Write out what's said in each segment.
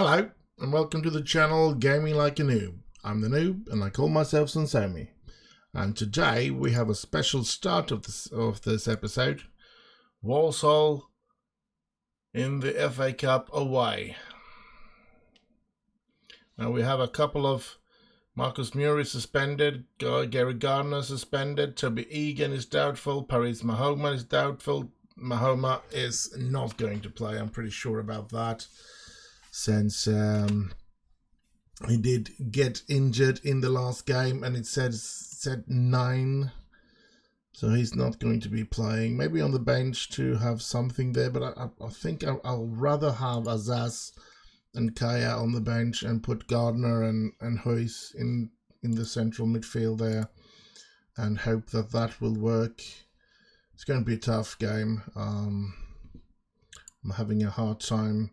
Hello, and welcome to the channel Gaming Like a Noob. I'm the Noob, and I call myself Sonsomi. And today we have a special start of this episode. Walsall in the FA Cup away. Now we have a couple of Marcus Murray suspended, Gary Gardner suspended, Toby Egan is doubtful, Paris Mahoma is doubtful. Mahoma is not going to play, I'm pretty sure about that, since he did get injured in the last game and it said 9, so he's not going to be playing. Maybe on the bench to have something there, but I think I'll rather have Azaz and Kaya on the bench and put Gardner and Huys in the central midfield there and hope that will work. It's going to be a tough game. I'm having a hard time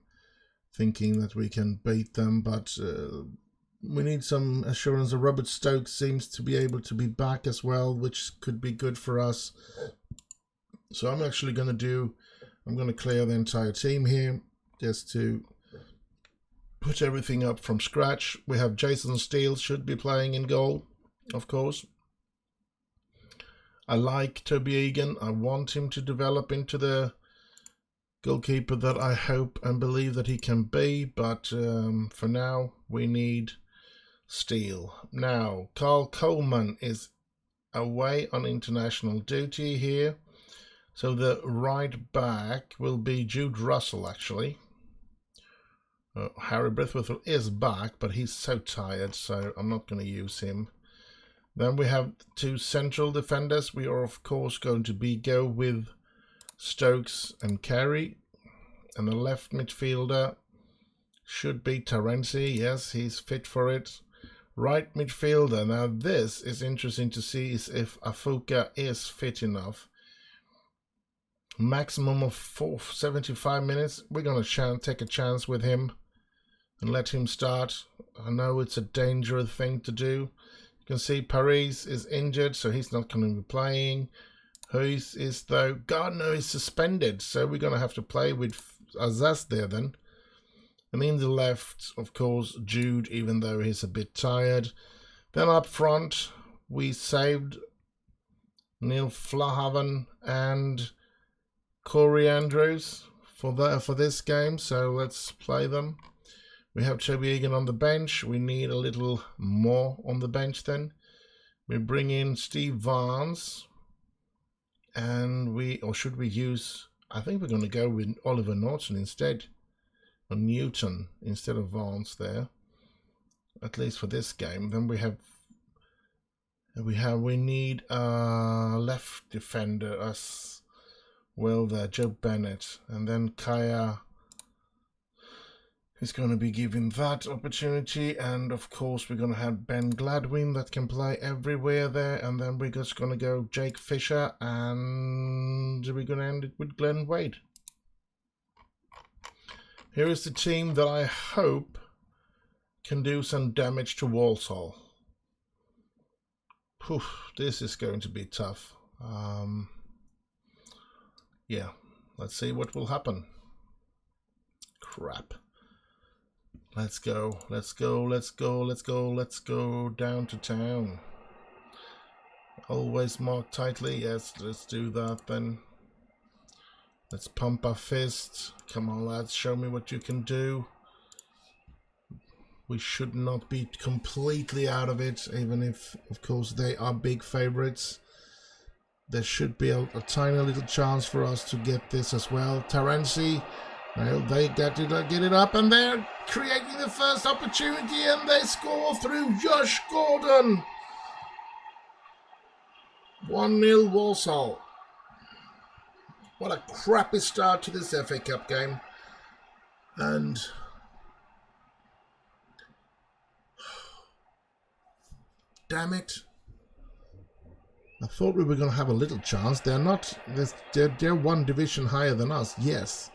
thinking that we can beat them, but we need some assurance. Robert Stokes seems to be able to be back as well, which could be good for us. So I'm actually going to clear the entire team here just to put everything up from scratch. We have Jason Steele should be playing in goal, of course. I like Toby Egan. I want him to develop into the goalkeeper that I hope and believe that he can be, but for now we need Steele. Now Carl Coleman is away on international duty here, so the right back will be Jude Russell actually. Harry Brithwaite is back, but he's so tired, so I'm not going to use him. Then we have two central defenders. We are of course going to go with Stokes and Carey, and the left midfielder should be Terenzi. Yes, he's fit for it. Right midfielder. Now this is interesting to see is if Afuka is fit enough. Maximum of 75 minutes. We're going to take a chance with him and let him start. I know it's a dangerous thing to do. You can see Paris is injured, so he's not going to be playing. Huys is though. Gardner is suspended, so we're going to have to play with Azaz there then. And in the left, of course, Jude, even though he's a bit tired. Then up front, we saved Neil Flahaven and Corey Andrews for this game, so let's play them. We have Toby Egan on the bench. We need a little more on the bench then. We bring in Steve Vance. And should we use, I think we're going to go with Oliver Norton instead, or Newton instead of Vance there, at least for this game. Then we need a left defender as well there, Joe Bennett, and then Kaya is going to be given that opportunity, and of course we're going to have Ben Gladwin that can play everywhere there, and then we're just going to go Jake Fisher, and we're going to end it with Glenn Wade. Here is the team that I hope can do some damage to Walsall. Poof, this is going to be tough. Yeah, let's see what will happen. Crap. Let's go down to town. Always marked tightly. Yes, let's do that then. Let's pump our fists. Come on, lads, show me what you can do. We should not be completely out of it, even if, of course, they are big favorites. There should be a tiny little chance for us to get this as well. Terenzi. Well, they get it up, and they're creating the first opportunity, and they score through Josh Gordon. 1-0 Walsall. What a crappy start to this FA Cup game. And damn it. I thought we were going to have a little chance. They're one division higher than us, yes.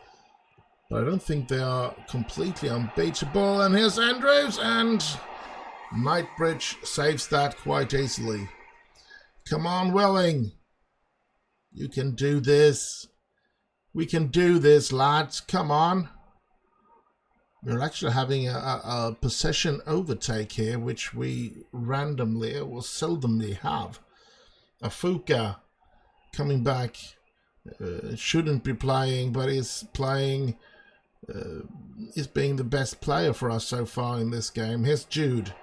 But I don't think they are completely unbeatable. And here's Andrews, and Nightbridge saves that quite easily. Come on, Welling. You can do this. We can do this, lads. Come on. We're actually having a possession overtake here, which we randomly or seldomly have. Afuka coming back, shouldn't be playing, but is playing, is being the best player for us so far in this game. Here's Jude.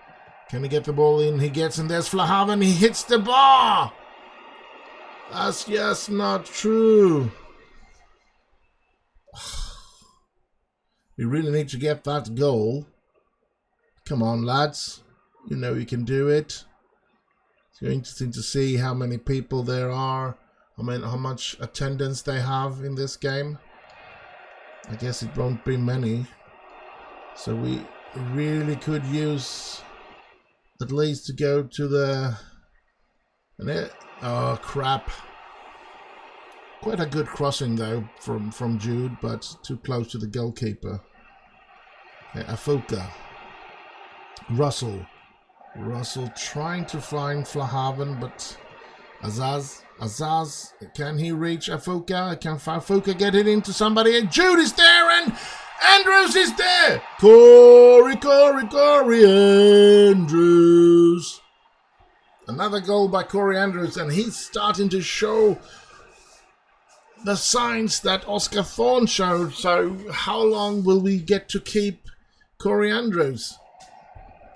Can he get the ball in? He gets in. There's Flahaven. He hits the bar. That's just not true. We really need to get that goal. Come on, lads. You know you can do it. It's interesting to see how many people there are. I mean, how much attendance they have in this game. I guess it won't be many. So we really could use at least to go to the... Oh, crap. Quite a good crossing, though, from Jude, but too close to the goalkeeper. Okay, Afuka. Russell trying to find Flahaven, but Azaz, can he reach Afuka? Can Afuka get it into somebody? And Jude is there, and Andrews is there! Corey Andrews! Another goal by Corey Andrews, and he's starting to show the signs that Oscar Thorne showed. So how long will we get to keep Corey Andrews?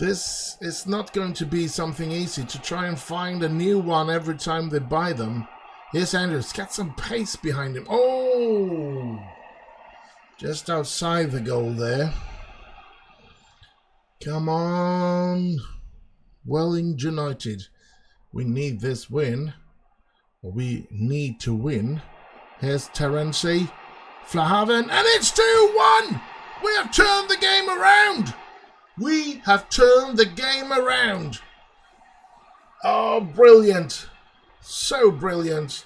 This is not going to be something easy to try and find a new one every time they buy them. Here's Andrews, got some pace behind him. Oh! Just outside the goal there. Come on. Welling United. We need this win. We need to win. Here's Terenci. Flahaven. And it's 2-1! We have turned the game around! We have turned the game around! Oh, brilliant. So brilliant.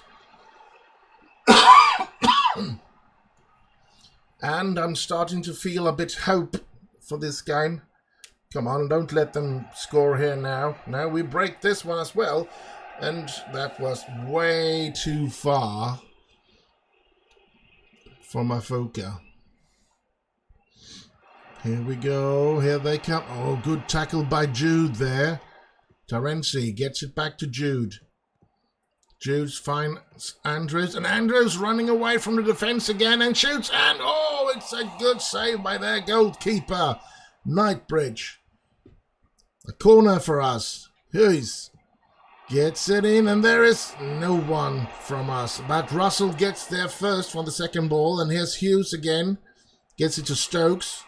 And I'm starting to feel a bit hope for this game. Come on, don't let them score here now. Now we break this one as well. And that was way too far for Afuka. Here we go. Here they come. Oh, good tackle by Jude there. Terenci gets it back to Jude. Jude's finds Andrews. And Andrews running away from the defence again and shoots. And oh, it's a good save by their goalkeeper, Nightbridge. A corner for us. Hughes gets it in, and there is no one from us. But Russell gets there first for the second ball. And here's Hughes again. Gets it to Stokes.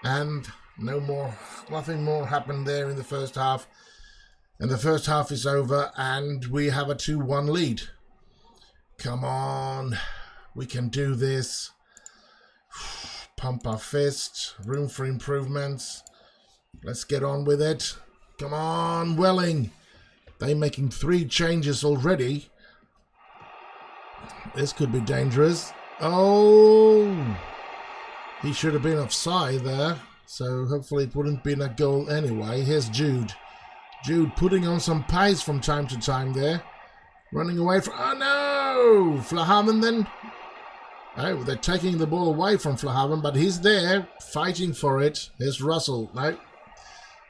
And nothing more happened there in the first half. And the first half is over, and we have a 2-1 lead. Come on, we can do this. Pump our fist, room for improvements. Let's get on with it. Come on, Welling. They're making 3 changes already. This could be dangerous. Oh! He should have been offside there, so hopefully it wouldn't be a goal anyway. Here's Jude. Jude putting on some pace from time to time there. Running away from... Oh, no! Flahaven then... Oh, they're taking the ball away from Flahaven, but he's there, fighting for it. Here's Russell. No,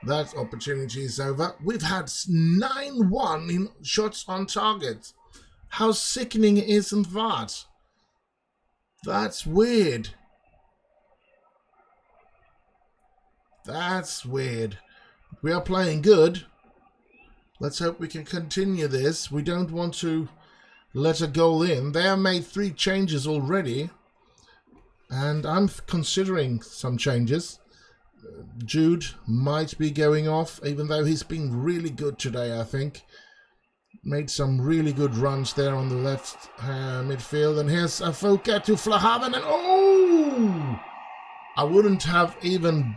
that opportunity is over. We've had 9-1 in shots on target. How sickening isn't that? That's weird. That's weird. We are playing good. Let's hope we can continue this. We don't want to let a goal in. They have made 3 changes already. And I'm considering some changes. Jude might be going off, even though he's been really good today, I think. Made some really good runs there on the left midfield. And here's Afuka to Flahaven. And oh! I wouldn't have even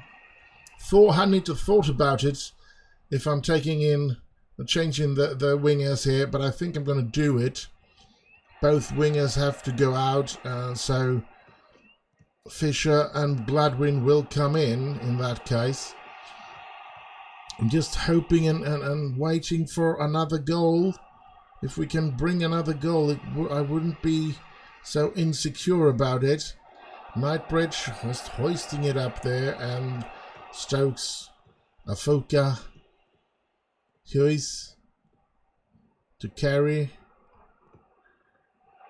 hadn't thought about it if I'm changing the wingers here, but I think I'm going to do it. Both wingers have to go out, so Fisher and Gladwin will come in that case. I'm just hoping and waiting for another goal. If we can bring another goal, I wouldn't be so insecure about it. Nightbridge just hoisting it up there, and Stokes, Afuka, Hughes to carry,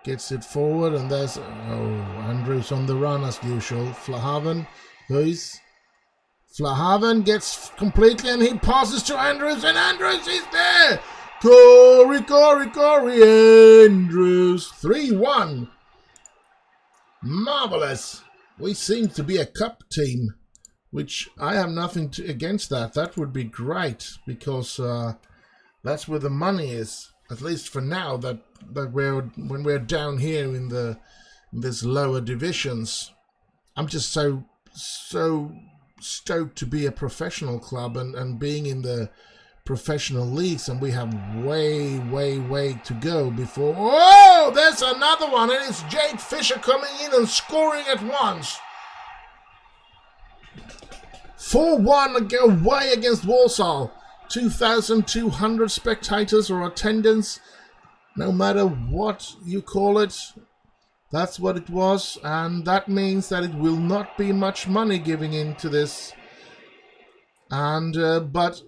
gets it forward, and there's Andrews on the run as usual. Flahaven, Hughes, Flahaven gets completely, and he passes to Andrews, and Andrews is there. Corey Andrews, 3-1. Marvelous. We seem to be a cup team, which I have nothing against that. That would be great, because that's where the money is, at least for now. That when we're down here in this lower divisions, I'm just so stoked to be a professional club and being in the professional leagues, and we have way to go before. Oh, there's another one, and it's Jake Fisher coming in and scoring at once. 4-1 away against Walsall. 2,200 spectators or attendance, no matter what you call it. That's what it was, and that means that it will not be much money giving into this. And but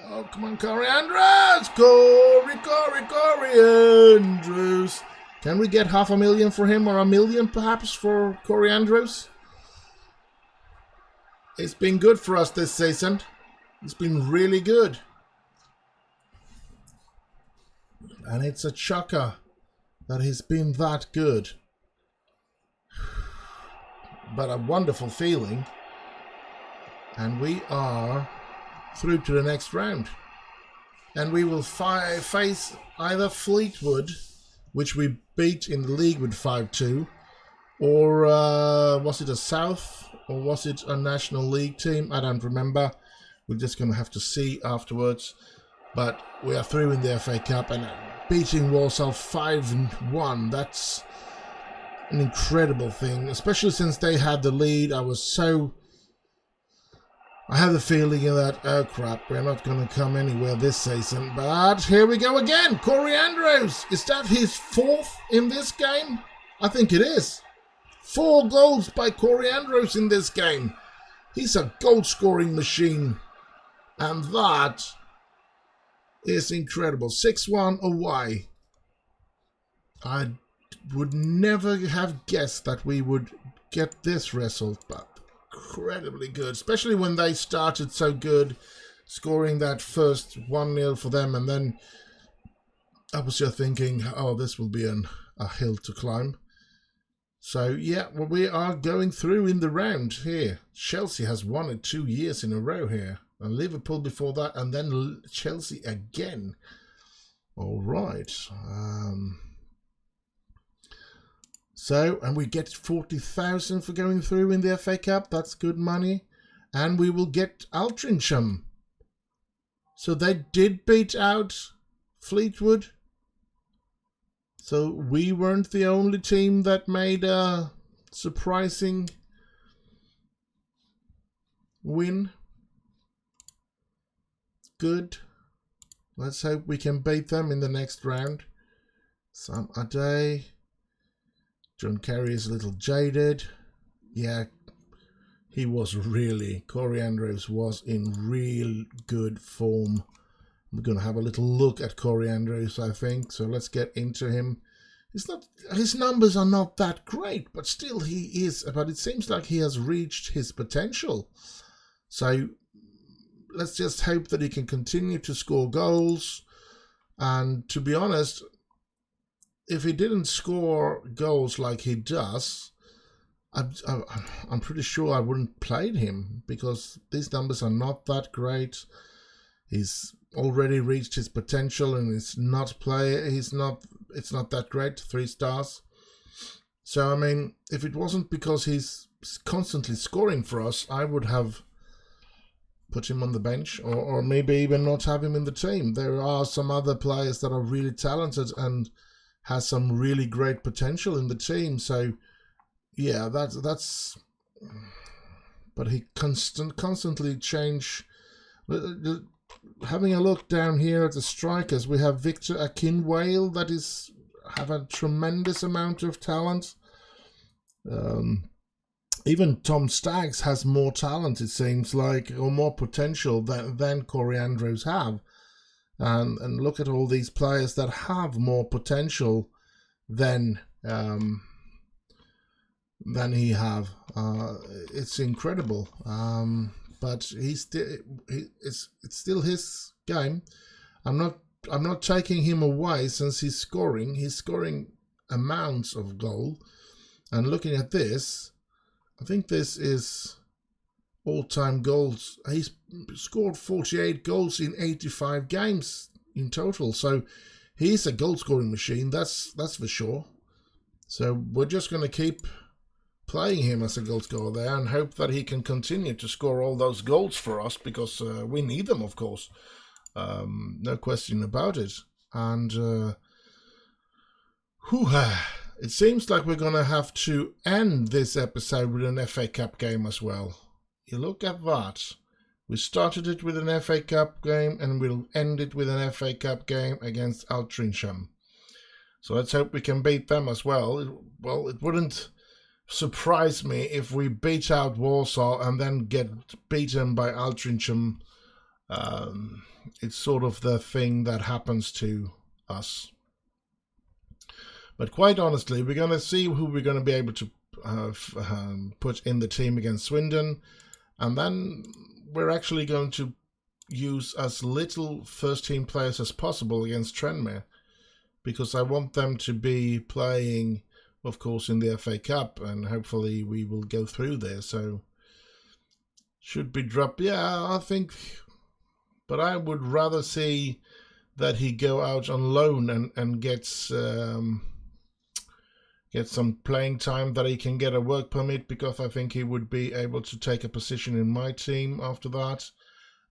oh, come on, Corey Andrews! Corey Andrews! Can we get $500,000 for him, or $1 million perhaps for Corey Andrews? It's been good for us this season. It's been really good. And it's a chucker that he's been that good. But a wonderful feeling. And we are through to the next round. And we will face either Fleetwood, which we beat in the league with 5-2, or was it a South, or was it a National League team? I don't remember. We're just going to have to see afterwards. But we are through in the FA Cup, and beating Walsall 5-1, that's an incredible thing, especially since they had the lead. I had the feeling that, oh crap, we're not going to come anywhere this season. But here we go again. Corey Andrews. Is that his 4th in this game? I think it is. 4 goals by Corey Andrews in this game. He's a goal-scoring machine. And that is incredible. 6-1 away. I would never have guessed that we would get this result, but incredibly good, especially when they started so good, scoring that first 1-0 for them, and then I was just thinking, oh, this will be a hill to climb. So yeah, well, we are going through in the round here. Chelsea has won it 2 years in a row here, and Liverpool before that, and then Chelsea again. All right. So, and we get 40,000 for going through in the FA Cup. That's good money. And we will get Altrincham. So they did beat out Fleetwood. So we weren't the only team that made a surprising win. Good. Let's hope we can beat them in the next round. Sam Ade. John Kerry is a little jaded. Yeah, Corey Andrews was in real good form. We're going to have a little look at Corey Andrews, I think. So let's get into him. His numbers are not that great, but still he is. But it seems like he has reached his potential. So let's just hope that he can continue to score goals. And to be honest, if he didn't score goals like he does, I'm pretty sure I wouldn't play him, because these numbers are not that great. He's already reached his potential, and it's not that great. 3 stars. So I mean, if it wasn't because he's constantly scoring for us, I would have put him on the bench, or maybe even not have him in the team. There are some other players that are really talented and has some really great potential in the team. So yeah, that's but he constantly change. Having a look down here at the strikers, we have Victor Akinwale that have a tremendous amount of talent. Even Tom Staggs has more talent, it seems like, or more potential than Corey Andrews have. And look at all these players that have more potential than he have. It's incredible. But it's still his game. I'm not taking him away since he's scoring. He's scoring amounts of goal. And looking at this, I think this is all-time goals. He's scored 48 goals in 85 games in total. So he's a goal-scoring machine. That's for sure. So we're just going to keep playing him as a goal scorer there and hope that he can continue to score all those goals for us, because we need them, of course. No question about it. And it seems like we're going to have to end this episode with an FA Cup game as well. You look at that. We started it with an FA Cup game and we'll end it with an FA Cup game against Altrincham. So let's hope we can beat them as well. It wouldn't surprise me if we beat out Warsaw and then get beaten by Altrincham. It's sort of the thing that happens to us. But quite honestly, we're going to see who we're going to be able to put in the team against Swindon. And then we're actually going to use as little first-team players as possible against Tranmere, because I want them to be playing, of course, in the FA Cup, and hopefully we will go through there. So should be dropped. Yeah, I think. But I would rather see that he go out on loan and gets some playing time, that he can get a work permit, because I think he would be able to take a position in my team after that.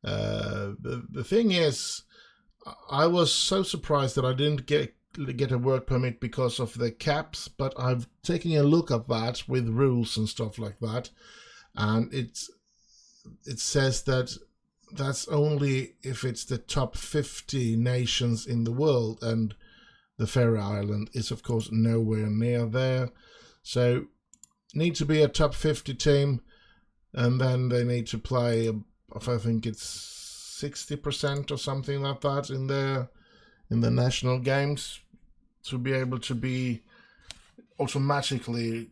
The thing is, I was so surprised that I didn't get a work permit because of the caps, but I've taken a look at that with rules and stuff like that, and it says that that's only if it's the top 50 nations in the world, and the Faroe Island is, of course, nowhere near there. So, need to be a top 50 team, and then they need to play, I think it's 60% or something like that in the national games to be able to be automatically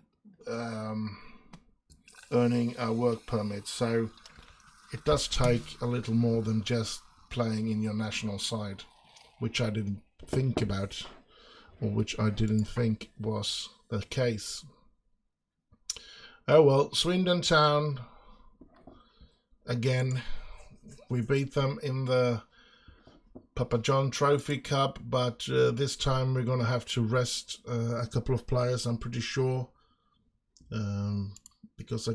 earning a work permit. So, it does take a little more than just playing in your national side, which I didn't think about, or which I didn't think was the case. Oh well, Swindon Town, again, we beat them in the Papa John Trophy Cup, but this time we're going to have to rest a couple of players, I'm pretty sure, because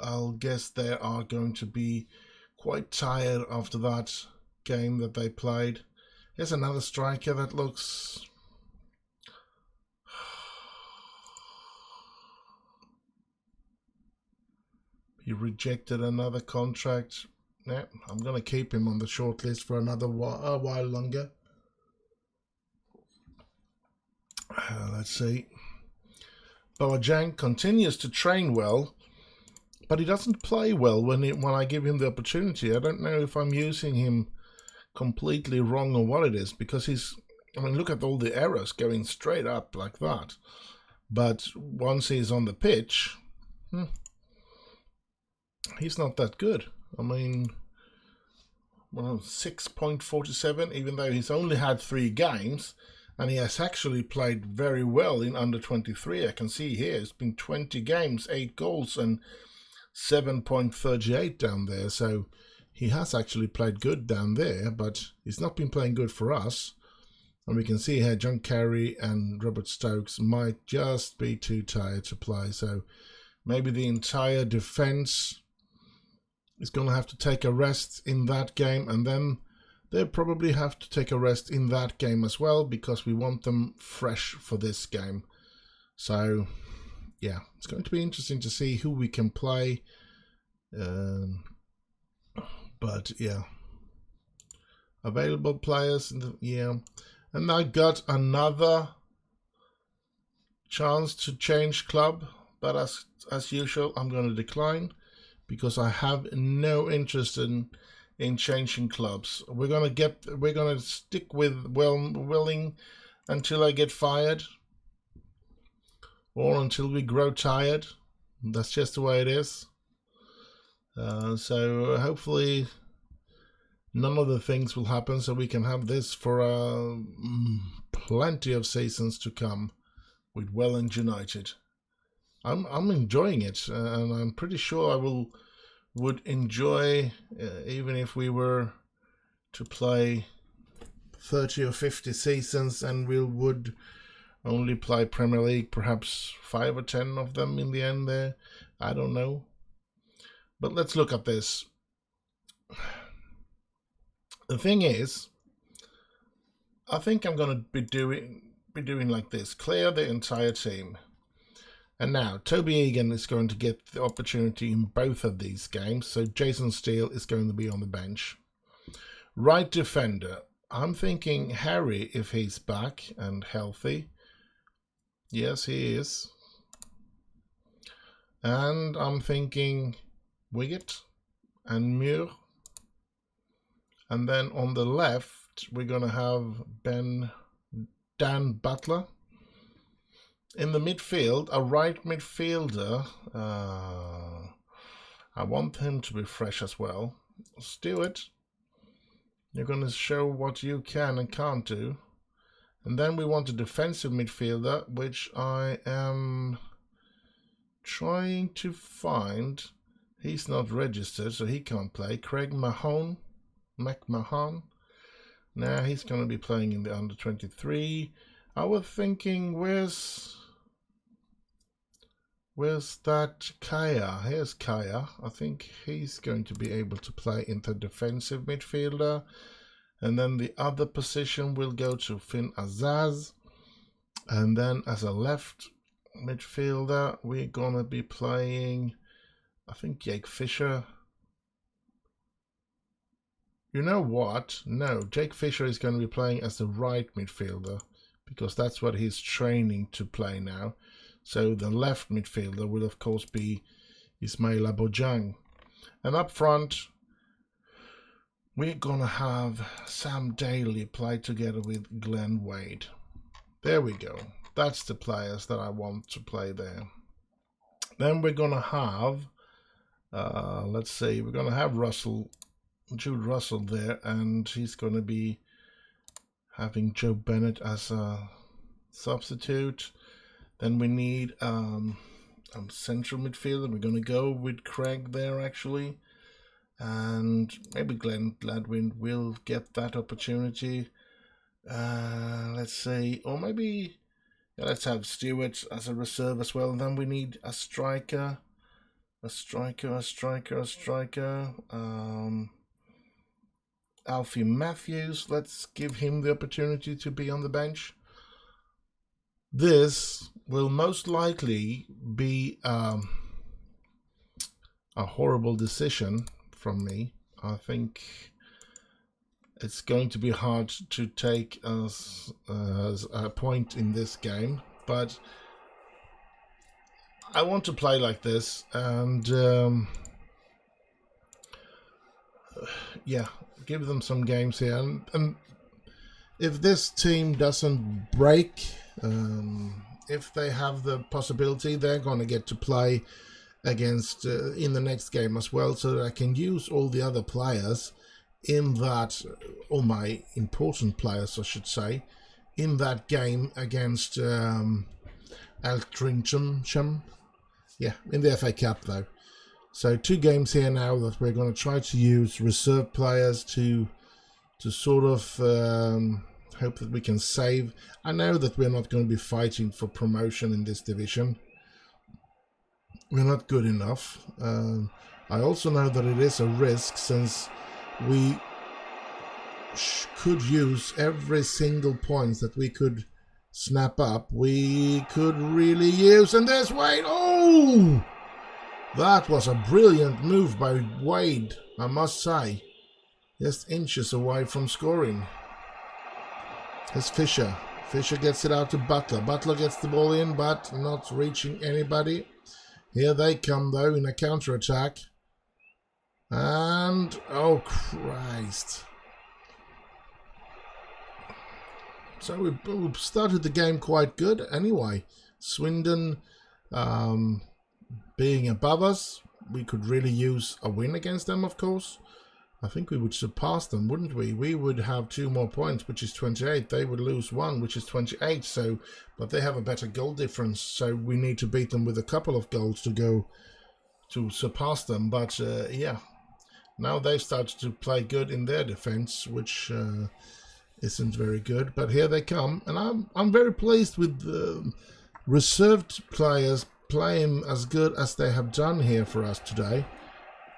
I'll guess they are going to be quite tired after that game that they played. Here's another striker that looks... He rejected another contract. Yeah, I'm going to keep him on the short list for a while longer. Let's see. Boajang continues to train well, but he doesn't play well when I give him the opportunity. I don't know if I'm using him completely wrong or what it is, because look at all the errors going straight up like that. But once he's on the pitch, he's not that good. 6.47, even though he's only had 3 games, and he has actually played very well in under 23. I can see here it's been 20 games, 8 goals, and 7.38 down there. So he has actually played good down there, but he's not been playing good for us. And we can see here John Carey and Robert Stokes might just be too tired to play. So maybe the entire defence is going to have to take a rest in that game, and then they'll probably have to take a rest in that game as well, because we want them fresh for this game. So yeah, it's going to be interesting to see who we can play. But yeah, available players and I got another chance to change club. but as usual, I'm going to decline because I have no interest in changing clubs. We're gonna stick with Willing until I get fired or until we grow tired. That's just the way it is. So hopefully none of the things will happen, so we can have this for plenty of seasons to come with Welling United. I'm enjoying it, and I'm pretty sure I would enjoy even if we were to play 30 or 50 seasons and we would only play Premier League, perhaps 5 or 10 of them in the end there. I don't know. But let's look at this. The thing is, I think I'm going to be doing like this. Clear the entire team. And now, Toby Egan is going to get the opportunity in both of these games. So Jason Steele is going to be on the bench. Right defender. I'm thinking Harry, if he's back and healthy. Yes, he is. And I'm thinking Wiggett and Muir. And then on the left, we're going to have Dan Butler. In the midfield, a right midfielder. I want him to be fresh as well. Stewart, you're going to show what you can and can't do. And then we want a defensive midfielder, which I am trying to find. He's not registered, so he can't play. Craig McMahon. Now he's going to be playing in the under-23. I was thinking, where's that Kaya? Here's Kaya. I think he's going to be able to play in the defensive midfielder. And then the other position will go to Finn Azaz. And then as a left midfielder, we're going to be playing, I think, Jake Fisher. You know what? No, Jake Fisher is going to be playing as the right midfielder because that's what he's training to play now. So the left midfielder will, of course, be Ismail Abojang. And up front, we're going to have Sam Daly play together with Glenn Wade. There we go. That's the players that I want to play there. Then we're going to have, let's see, we're going to have Jude Russell there, and he's going to be having Joe Bennett as a substitute. Then we need a central midfielder. We're going to go with Craig there, actually. And maybe Glenn Gladwin will get that opportunity. Let's see. Or maybe let's have Stewart as a reserve as well. And then we need a striker. Alfie Matthews. Let's give him the opportunity to be on the bench. This will most likely be a horrible decision from me. I think it's going to be hard to take as a point in this game, but I want to play like this, and yeah, give them some games here, and if this team doesn't break, if they have the possibility, they're going to get to play against in the next game as well, so that I can use all the other players in that, all my important players I should say, in that game against Altrincham. Yeah, in the FA Cup though. So 2 games here now that we're going to try to use reserve players to sort of hope that we can save. I know that we're not going to be fighting for promotion in this division. We're not good enough. I also know that it is a risk, since we could use every single point that we could snap up. We could really use, and there's Wade. Oh, that was a brilliant move by Wade, I must say. Just inches away from scoring. Here's Fisher. Fisher gets it out to Butler. Butler gets the ball in, but not reaching anybody. Here they come, though, in a counter-attack. And, oh, Christ. So we've started the game quite good. Anyway, Swindon being above us, we could really use a win against them, of course. I think we would surpass them, wouldn't we? We would have 2 more points, which is 28. They would lose 1, which is 28. So, but they have a better goal difference, so we need to beat them with a couple of goals to go to surpass them. But yeah, now they've started to play good in their defense, which isn't very good. But here they come, and I'm very pleased with the reserved players playing as good as they have done here for us today.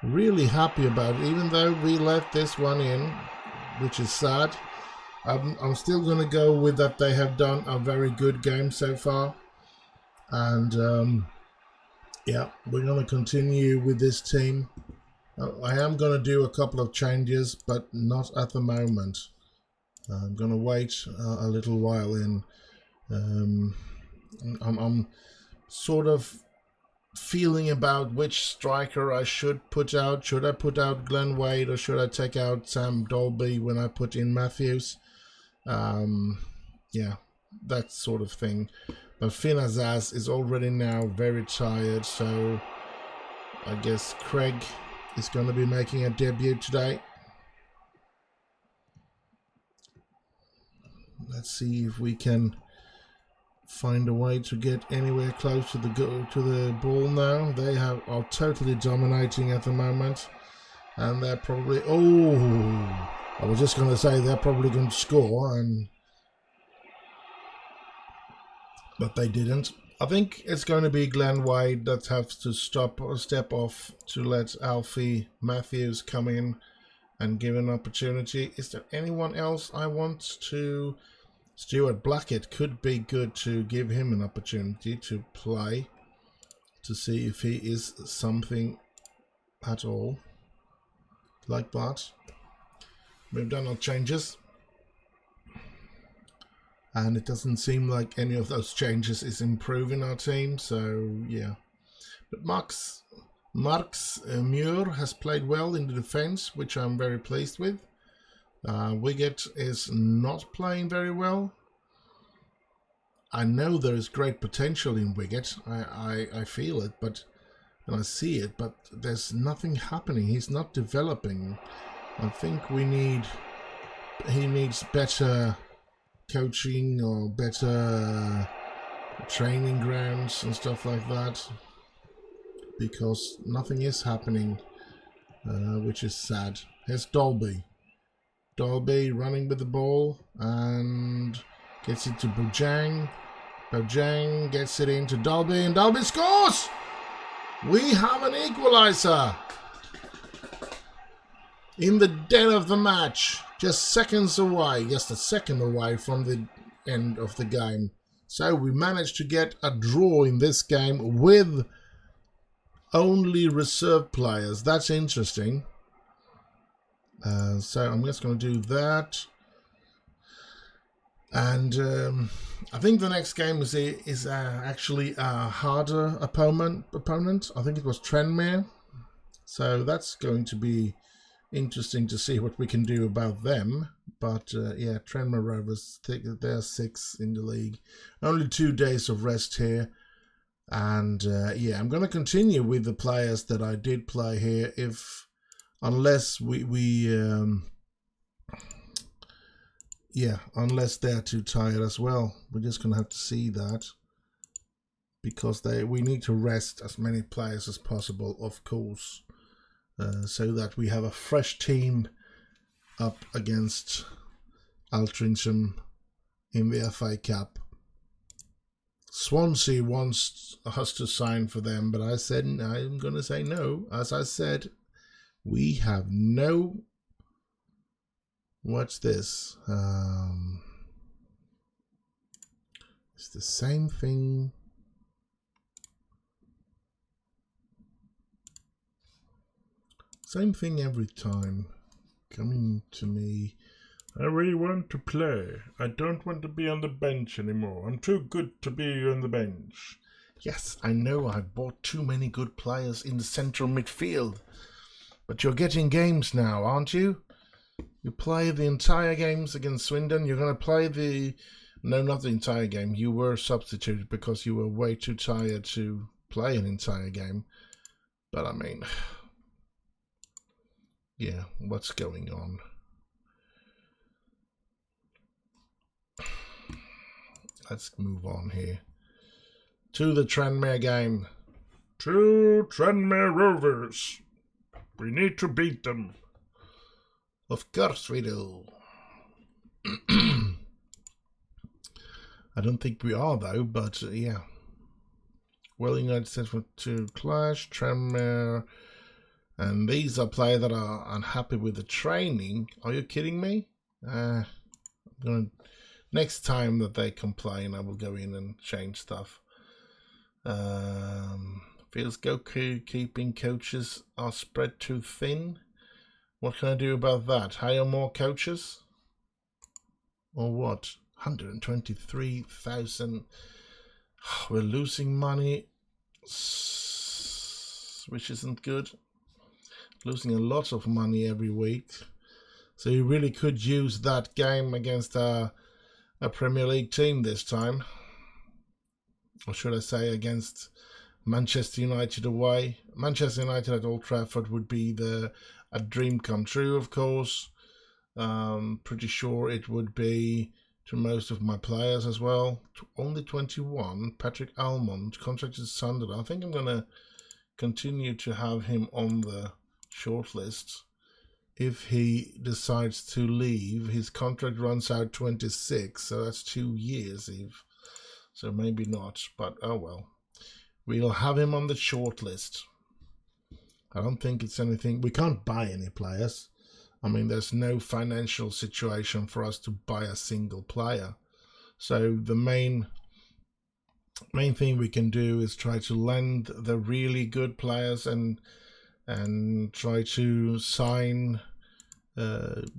Really happy about it, even though we let this one in, which is sad. I'm still going to go with that they have done a very good game so far. And yeah, we're going to continue with this team. I am going to do a couple of changes, but not at the moment. I'm going to wait a little while in. I'm sort of feeling about which striker I should put out. Should I put out Glenn Wade or should I take out Sam Dolby when I put in Matthews? Yeah, that sort of thing. But Finn Azaz is already now very tired, so I guess Craig is going to be making a debut today. Let's see if we can find a way to get anywhere close to the ball now. They are totally dominating at the moment, and they're probably, oh, I was just going to say they're probably going to score, but they didn't. I think it's going to be Glenn Wade that has to step off to let Alfie Matthews come in and give an opportunity. Is there anyone else I want to? Stuart Blackett could be good to give him an opportunity to play, to see if he is something at all like that. We've done our changes, and it doesn't seem like any of those changes is improving our team, so yeah. But Marx Muir has played well in the defense, which I'm very pleased with. Wiggett is not playing very well. I know there is great potential in Wiggett. I feel it, and I see it, but there's nothing happening. He's not developing. I think he needs better coaching or better training grounds and stuff like that, because nothing is happening, which is sad. Here's Dolby. Dolby running with the ball and gets it to Bojang. Bojang gets it into Dolby, and Dolby scores! We have an equalizer in the dead of the match, just seconds away, just a second away from the end of the game. So we managed to get a draw in this game with only reserve players. That's interesting. So I'm just going to do that, and I think the next game is actually a harder opponent. I think it was Tranmere, so that's going to be interesting to see what we can do about them. But yeah, Tranmere Rovers, they're 6th in the league. Only 2 days of rest here, and yeah, I'm going to continue with the players that I did play here, unless unless they're too tired as well. We're just gonna have to see that, because we need to rest as many players as possible, of course, so that we have a fresh team up against Altrincham in the FA Cup. Swansea wants us to sign for them, but I said I'm gonna say no. As I said, we have no. What's this? It's the same thing. Same thing every time. Coming to me. I really want to play. I don't want to be on the bench anymore. I'm too good to be on the bench. Yes, I know I bought too many good players in the central midfield. But you're getting games now, aren't you? You play the entire games against Swindon. You're going to play the... No, not the entire game. You were substituted because you were way too tired to play an entire game. But I mean... Yeah, what's going on? Let's move on here. To the Tranmere game. To Tranmere Rovers. We need to beat them. Of course we do. I don't think we are though, but yeah. Well, United States to clash, Tranmere, and these are players that are unhappy with the training. Are you kidding me? I'm gonna, next time that they complain, I will go in and change stuff. Feels goalkeeping coaches are spread too thin. What can I do about that? Hire more coaches? Or what? 123,000. We're losing money, which isn't good. Losing a lot of money every week. So you really could use that game against a Premier League team this time. Or should I say against Manchester United away. Manchester United at Old Trafford would be a dream come true, of course. Pretty sure it would be to most of my players as well. Only 21. Patrick Almond, contracted Sunderland. I think I'm going to continue to have him on the shortlist. If he decides to leave, his contract runs out 26, so that's 2 years, Eve. So maybe not, but oh well. We'll have him on the shortlist. I don't think it's anything. We can't buy any players. I mean, there's no financial situation for us to buy a single player. So the main thing we can do is try to lend the really good players and try to sign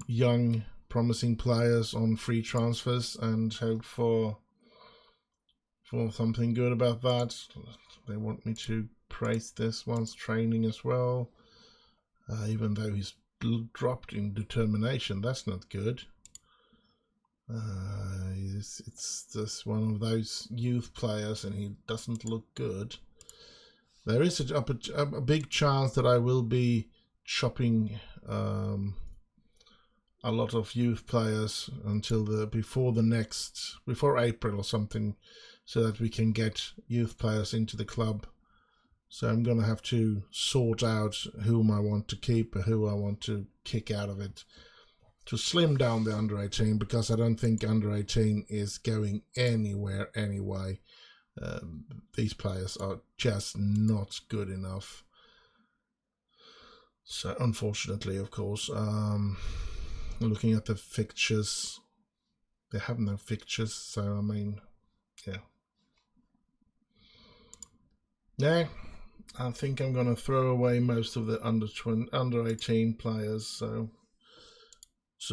young, promising players on free transfers and hope for something good about that. They want me to praise this one's training as well, even though he's dropped in determination. That's not good. It's just one of those youth players and he doesn't look good. There is a big chance that I will be chopping a lot of youth players until before April or something, so that we can get youth players into the club. So I'm going to have to sort out whom I want to keep and who I want to kick out of it to slim down the under 18, because I don't think under 18 is going anywhere anyway. These players are just not good enough. So unfortunately, of course, looking at the fixtures, they have no fixtures. So I mean, yeah. Yeah, I think I'm going to throw away most of the under 18 players, so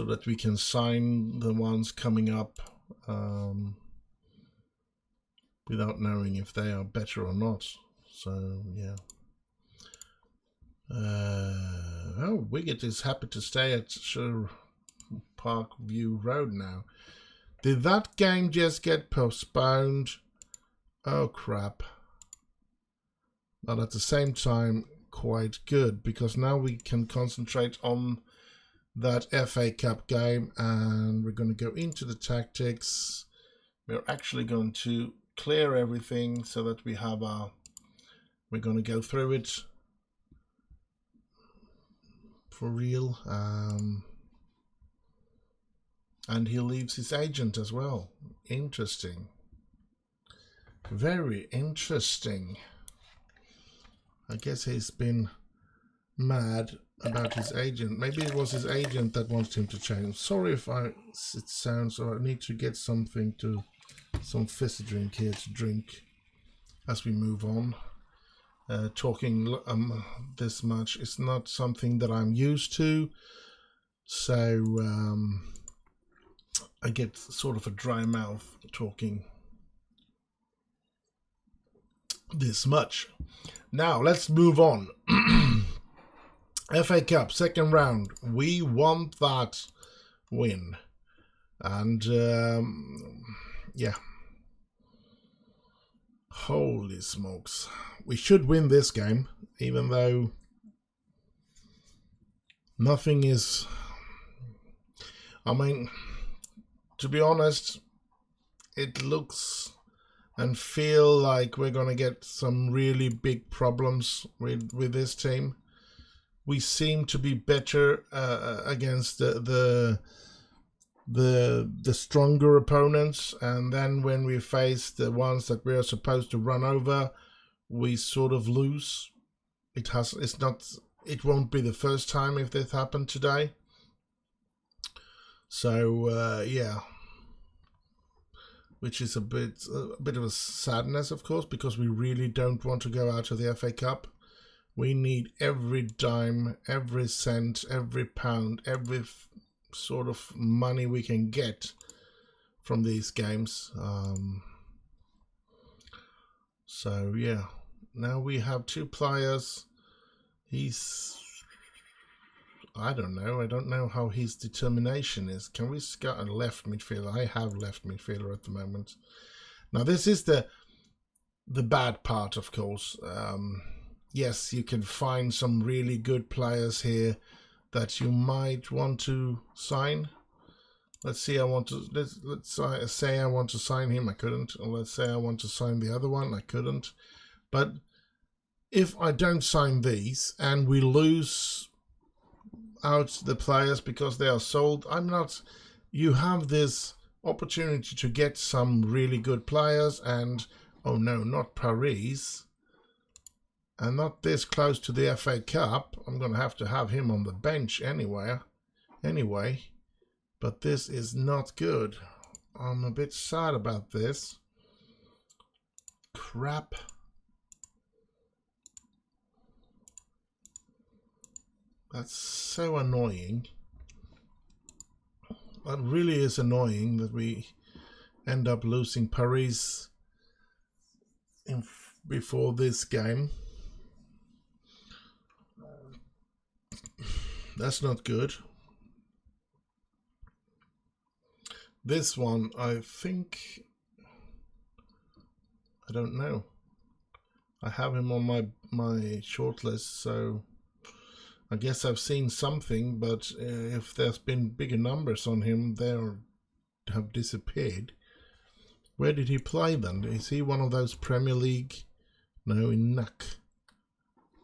that we can sign the ones coming up without knowing if they are better or not. So yeah. Wiggett is happy to stay at Park View Road now. Did that game just get postponed? Oh crap. But at the same time, quite good, because now we can concentrate on that FA Cup game, and we're going to go into the tactics. We're actually going to clear everything so that we have we're going to go through it for real. And he leaves his agent as well. Interesting. Very interesting. I guess he's been mad about his agent. Maybe it was his agent that wanted him to change. Sorry if it sounds, or I need to get some fizzy drink here to drink as we move on. Talking this much is not something that I'm used to, so I get sort of a dry mouth talking. this much. Now let's move on. FA Cup second round. We want that win, and yeah. Holy smokes, we should win this game, even though nothing is. I mean, to be honest, it looks and feel like we're going to get some really big problems with this team. We seem to be better against the stronger opponents, and then when we face the ones that we are supposed to run over, we sort of lose. It won't be the first time if this happened today. So yeah, which is a bit of a sadness, of course, because we really don't want to go out of the FA Cup. We need every dime, every cent, every pound, every sort of money we can get from these games. So yeah, now we have two players. I don't know how his determination is. Can we scout a left midfielder? I have left midfielder at the moment. Now this is the bad part, of course. Yes, you can find some really good players here that you might want to sign. Let's see. Let's say I want to sign him. I couldn't. Or let's say I want to sign the other one. I couldn't. But if I don't sign these and we lose out the players because they are sold, you have this opportunity to get some really good players, and oh no, not Paris, and not this close to the FA Cup. I'm going to have him on the bench anyway, but this is not good. I'm a bit sad about this. Crap. That's so annoying. That really is annoying that we end up losing Paris before this game. That's not good. This one, I think, I don't know. I have him on my shortlist, so I guess I've seen something, but if there's been bigger numbers on him, they have disappeared. Where did he play then? Is he one of those Premier League? No, in NUC.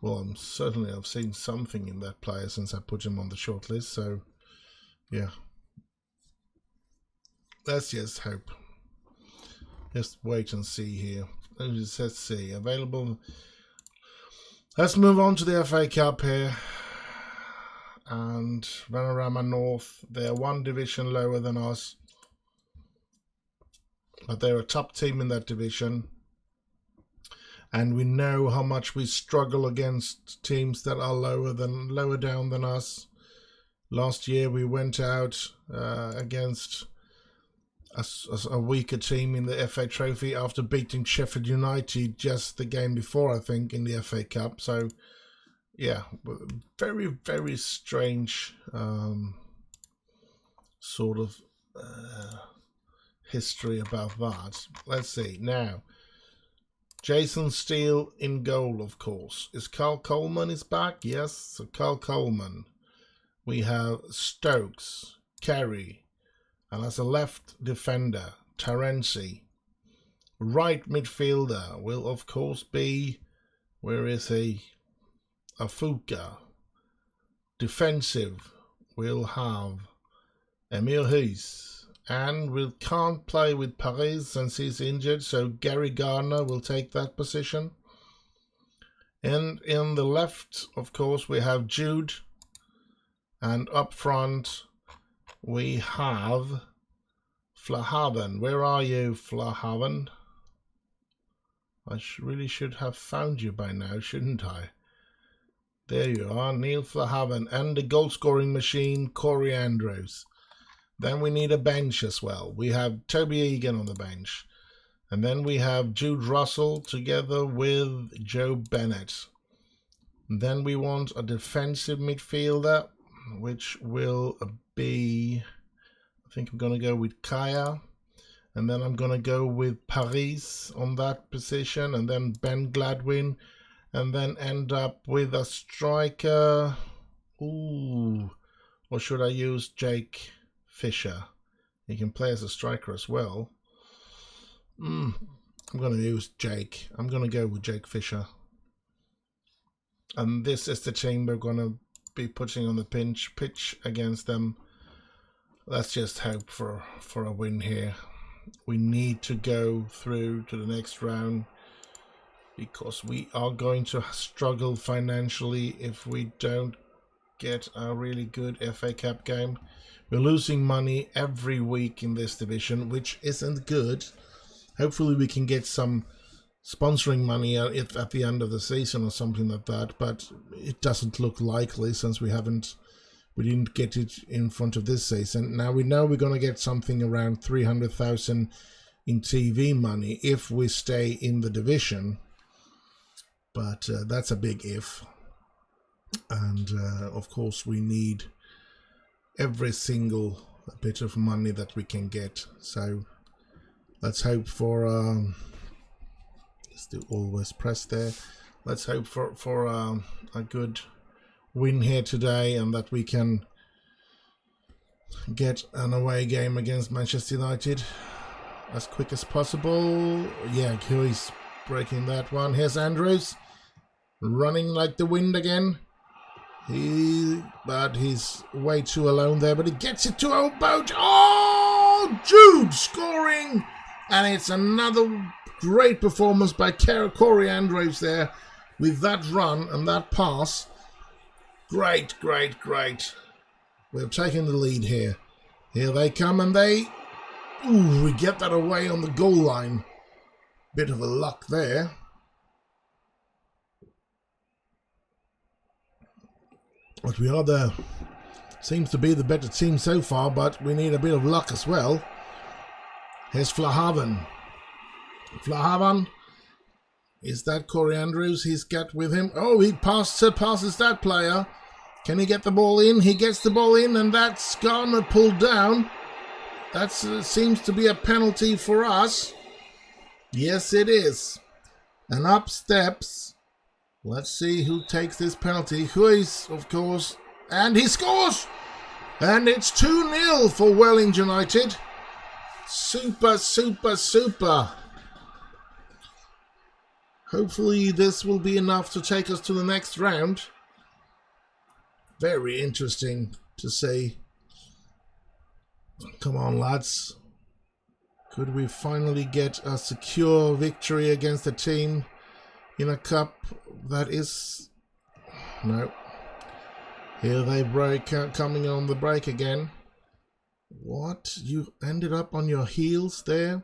Well, I've seen something in that player since I put him on the shortlist, so yeah. Let's just hope. Just wait and see here. Let's see. Available. Let's move on to the FA Cup here. And Vanarama North, they're one division lower than us, but they're a top team in that division, and we know how much we struggle against teams that are lower down than us. Last year we went out against a weaker team in the FA Trophy after beating Sheffield United just the game before, I think, in the FA Cup. So yeah, very, very strange sort of history about that. Let's see. Now, Jason Steele in goal, of course. Is Carl Coleman is back? Yes, so Carl Coleman. We have Stokes, Carey, and as a left defender, Terenzi. Right midfielder will, of course, be, where is he? Afuka. Defensive, we'll have Emil Huys, and we can't play with Paris since he's injured, so Gary Gardner will take that position. And in the left, of course, we have Jude, and up front we have Flahaven. Where are you, Flahaven? I really should have found you by now, shouldn't I? There you are, Neil Flahaven, and the goal-scoring machine, Corey Andrews. Then we need a bench as well. We have Toby Egan on the bench. And then we have Jude Russell together with Joe Bennett. And then we want a defensive midfielder, which will be, I think I'm going to go with Kaya. And then I'm going to go with Paris on that position. And then Ben Gladwin. And then end up with a striker. Ooh. Or should I use Jake Fisher? He can play as a striker as well. I'm going to use Jake. I'm going to go with Jake Fisher. And this is the team we're going to be putting on the pitch against them. Let's just hope for a win here. We need to go through to the next round because we are going to struggle financially if we don't get a really good FA Cup game. We're losing money every week in this division, which isn't good. Hopefully we can get some sponsoring money at the end of the season or something like that, but it doesn't look likely since we didn't get it in front of this season. Now we know we're going to get something around 300,000 in TV money if we stay in the division, but that's a big if. And of course we need every single bit of money that we can get. So let's hope for let's do always press there. Let's hope for a good win here today, and that we can get an away game against Manchester United as quick as possible. Yeah, he's breaking that one. Here's Andrews running like the wind again. But he's way too alone there, but he gets it to Obote. Oh, Jude scoring! And it's another great performance by Corey Andrews there with that run and that pass. Great, great, great. We're taking the lead here. Here they come, and we get that away on the goal line. Bit of a luck there. But we are seems to be the better team so far, but we need a bit of luck as well. Here's Flahavan. Flahavan, is that Corey Andrews he's got with him? Oh, he surpasses that player. Can he get the ball in? He gets the ball in, and that's Garner pulled down. That seems to be a penalty for us. Yes, it is. And up steps. Let's see who takes this penalty. Huys, of course. And he scores! And it's 2-0 for Welling United. Super, super, super. Hopefully this will be enough to take us to the next round. Very interesting to see. Come on, lads. Could we finally get a secure victory against a team in a cup that is... No. Here they break, coming on the break again. What? You ended up on your heels there?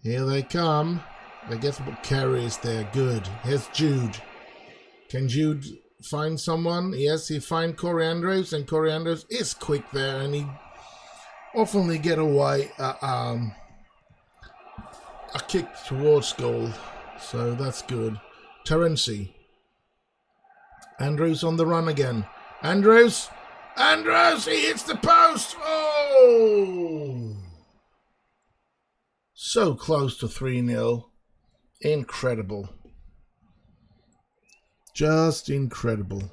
Here they come. I guess Carey is there. Good. Here's Jude. Can Jude find someone? Yes, he finds Corey Andrews, and Corey Andrews is quick there, and he oftenly get away a kick towards goal. So that's good. Terenzi. Andrews on the run again. Andrews! Andrews! He hits the post! Oh! So close to 3-0. Incredible. Just incredible.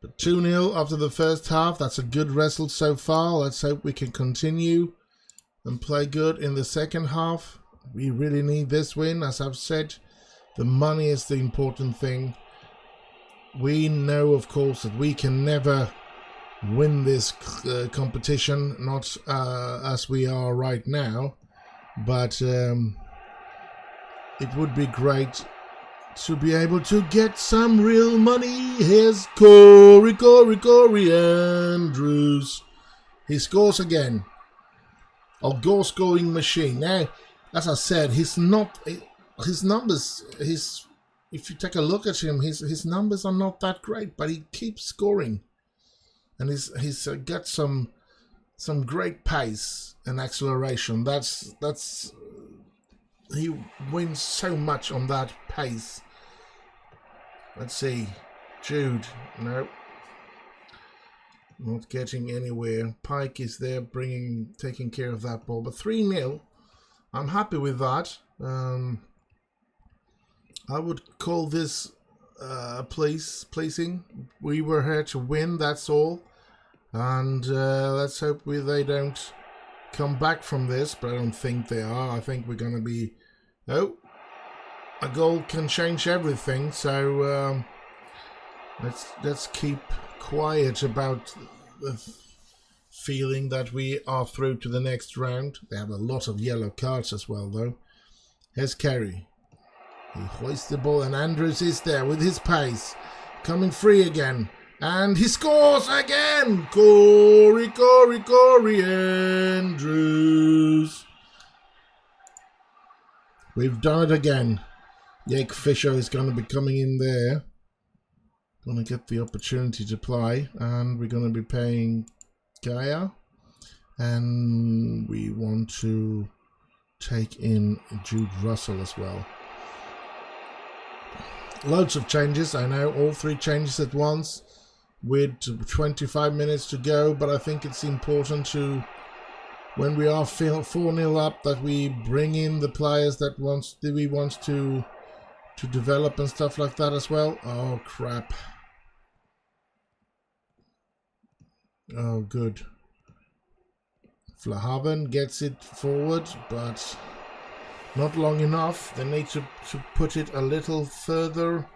But 2-0 after the first half. That's a good result so far. Let's hope we can continue and play good in the second half. We really need this win. As I've said, the money is the important thing. We know, of course, that we can never win this competition, not as we are right now, but it would be great to be able to get some real money. Here's Corey Andrews. He scores again. A goal scoring machine. Now, as I said, his numbers, if you take a look at him, his numbers are not that great, but he keeps scoring, and he's got some some great pace and acceleration. He wins so much on that pace. Let's see. Jude, no. Not getting anywhere. Pike is there taking care of that ball. But 3-0. I'm happy with that. I would call this placing. We were here to win, that's all. And let's hope they don't come back from this, but I don't think they are. I think we're going to be... Oh, a goal can change everything, so let's keep quiet about the feeling that we are through to the next round. They have a lot of yellow cards as well, though. Here's Kerry. He hoists the ball, and Andrews is there with his pace. Coming free again. And he scores again! Corey Andrews. We've done it again. Jake Fisher is going to be coming in there. Going to get the opportunity to play. And we're going to be paying Gaia. And we want to take in Jude Russell as well. Loads of changes, I know, all 3 changes at once with 25 minutes to go, but I think it's important to, when we are 4-0 up, that we bring in the players that we want to develop and stuff like that as well. Oh, crap. Oh, good. Flahaven gets it forward, but not long enough. They need to put it a little further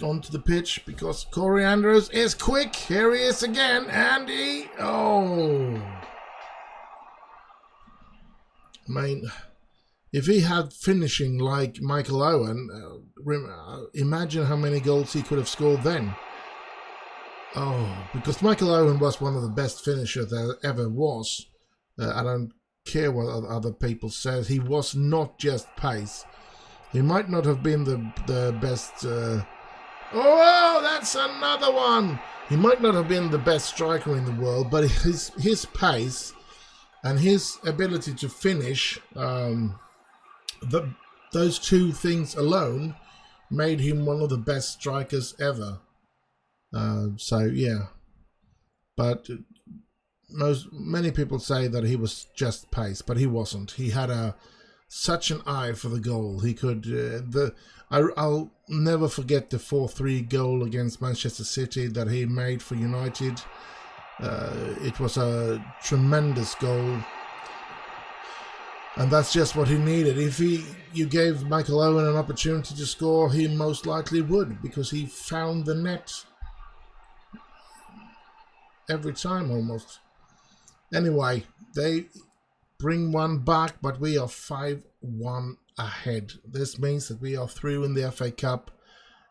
onto the pitch, because Corey Andrews is quick. Here he is again, and oh, I mean, if he had finishing like Michael Owen, imagine how many goals he could have scored then. Oh, because Michael Owen was one of the best finishers there ever was. I don't care what other people say. He was not just pace. He might not have been the best. Oh, that's another one. He might not have been the best striker in the world, but his pace and his ability to finish, those 2 things alone made him one of the best strikers ever. So yeah, but many people say that he was just pace, but he wasn't. He had such an eye for the goal. He could. I'll never forget the 4-3 goal against Manchester City that he made for United. It was a tremendous goal, and that's just what he needed. If you gave Michael Owen an opportunity to score, he most likely would, because he found the net every time almost. Anyway, they bring one back, but we are 5-1 ahead. This means that we are through in the FA Cup,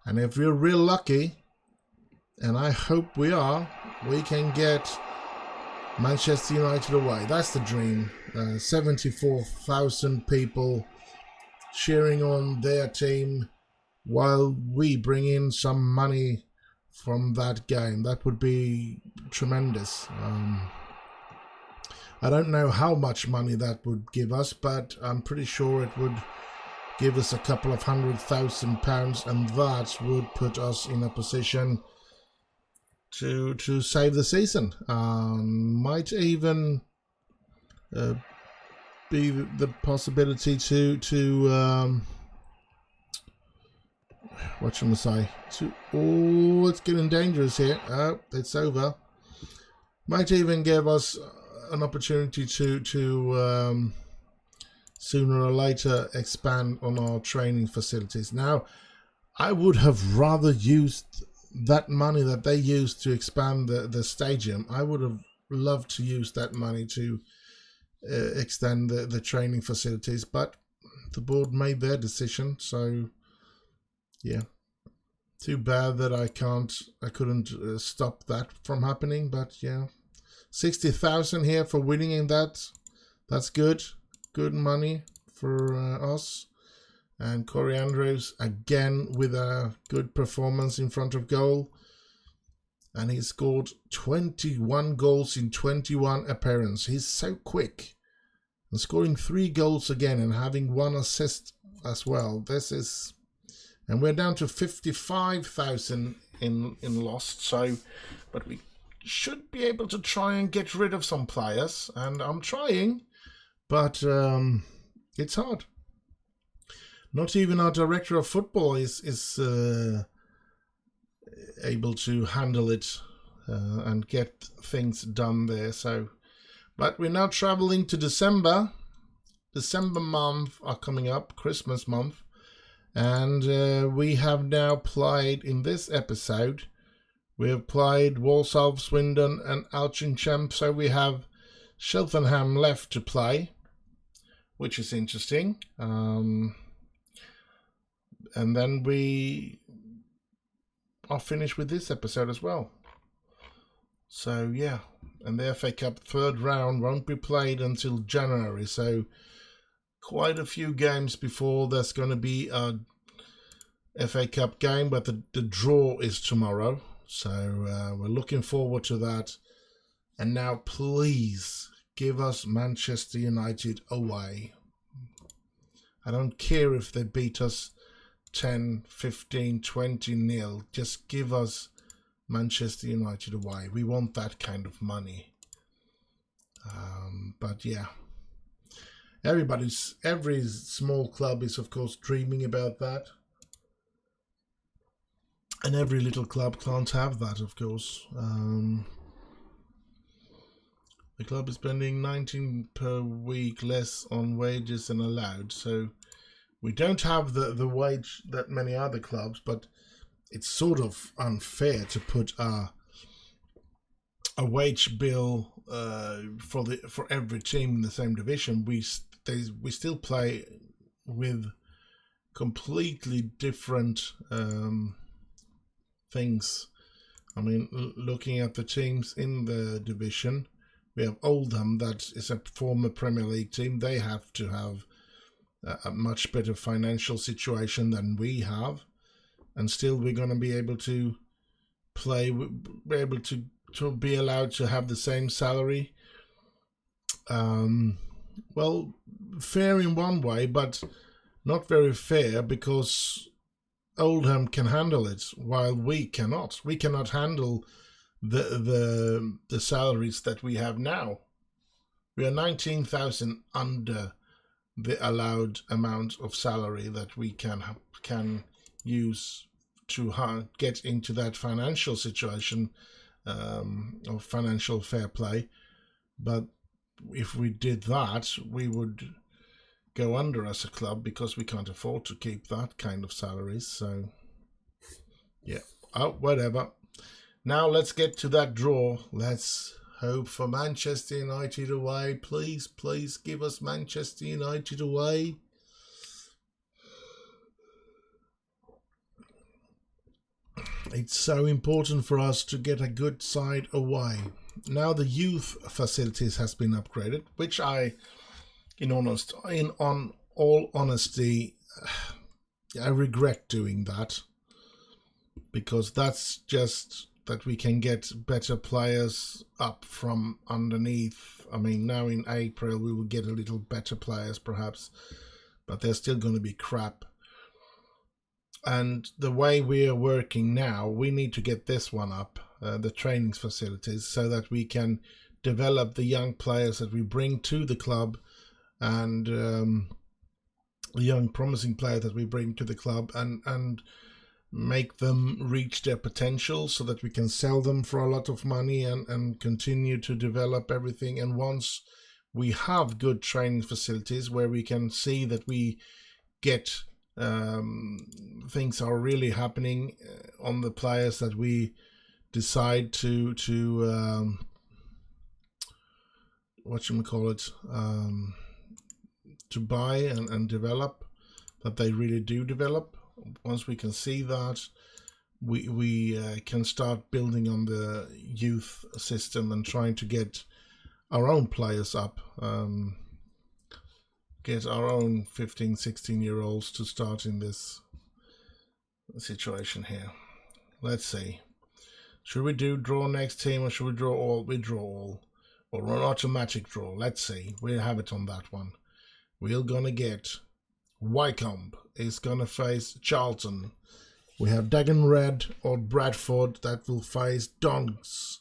and if we're real lucky, and I hope we are, we can get Manchester United away. That's the dream. 74,000 people cheering on their team while we bring in some money from that game. That would be tremendous. I don't know how much money that would give us, but I'm pretty sure it would give us a couple of £100,000, and that would put us in a position to save the season. Might even be the possibility to what shall I say? Oh, it's getting dangerous here. Oh, it's over. Might even give us an opportunity to sooner or later expand on our training facilities. Now, I would have rather used that money that they used to expand the stadium. I would have loved to use that money to extend the training facilities, but the board made their decision, so yeah. Too bad that I couldn't stop that from happening, but yeah. 60,000 here for winning in that. That's good. Good money for us. And Corey Andrews again with a good performance in front of goal. and he scored 21 goals in 21 appearances. He's so quick, and scoring 3 goals again and having 1 assist as well. This is, and we're down to 55,000 in lost. So, but we should be able to try and get rid of some players, and I'm trying, but it's hard. Not even our director of football is able to handle it and get things done there. So, but we're now traveling to December. December month are coming up, Christmas month, and we have now played in this episode. We have played Walsall, Swindon, and Altrincham, so we have Cheltenham left to play, which is interesting. And then we are finished with this episode as well. So yeah, and the FA Cup third round won't be played until January, so quite a few games before there's going to be a FA Cup game, but the draw is tomorrow, so we're looking forward to that. And now please give us Manchester United away. I don't care if they beat us 10, 15, 20-0. Just give us Manchester United away. We want that kind of money. But yeah, every small club is of course dreaming about that, and every little club can't have that, of course. The club is spending 19 per week less on wages than allowed, so we don't have the wage that many other clubs, but it's sort of unfair to put a wage bill for every team in the same division. We still play with completely different things. I mean, looking at the teams in the division, we have Oldham, that is a former Premier League team. They have to have a much better financial situation than we have, and still we're going to be able to play, be able to be allowed to have the same salary. Well, fair in one way, but not very fair, because Oldham can handle it while we cannot. We cannot handle the salaries that we have now. We are 19,000 under the allowed amount of salary that we can use to get into that financial situation of financial fair play. But if we did that, we would go under as a club, because we can't afford to keep that kind of salaries. So yeah, whatever. Now let's get to that draw. Let's hope for Manchester United away. Please, please give us Manchester United away. It's so important for us to get a good side away. Now the youth facilities has been upgraded, which I, in all honesty, I regret doing that, because that's just that we can get better players up from underneath. I mean, now in April we will get a little better players perhaps, but they're still going to be crap. And the way we are working now, we need to get this one up, the training facilities, so that we can develop the young players that we bring to the club, and the young promising players that we bring to the club, and make them reach their potential, so that we can sell them for a lot of money and continue to develop everything. And once we have good training facilities where we can see that we get things are really happening on the players that we decide to to buy and develop, that they really do develop. Once we can see that, we can start building on the youth system and trying to get our own players up, get our own 15, 16-year-olds to start in this situation here. Let's see. Should we do draw next team or should we draw all? We draw all. Or an automatic draw. Let's see. We'll have it on that one. We're gonna get Wycombe is gonna face Charlton. We have Dagenham Red or Bradford that will face Donks.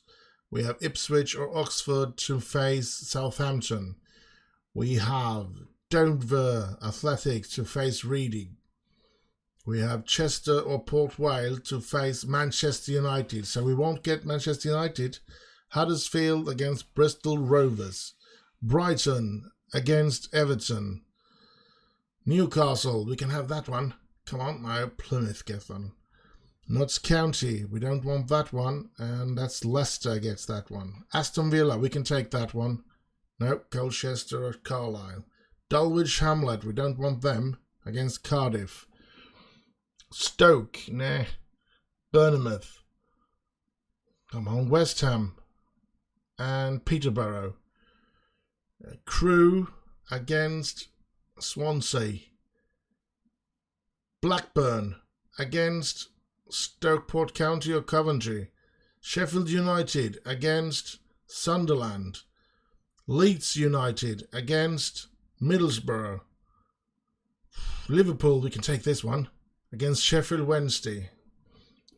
We have Ipswich or Oxford to face Southampton. We have Dover Athletics to face Reading. We have Chester or Port Vale to face Manchester United. So we won't get Manchester United. Huddersfield against Bristol Rovers. Brighton against Everton. Newcastle, we can have that one. Come on, now Plymouth gets one. Notts County, we don't want that one. And that's Leicester gets that one. Aston Villa, we can take that one. No, Colchester or Carlisle. Dulwich Hamlet, we don't want them against Cardiff. Stoke, nah. Bournemouth. Come on, West Ham and Peterborough. Crewe against Swansea. Blackburn against Stockport County or Coventry. Sheffield United against Sunderland. Leeds United against Middlesbrough. Liverpool, we can take this one, against Sheffield Wednesday.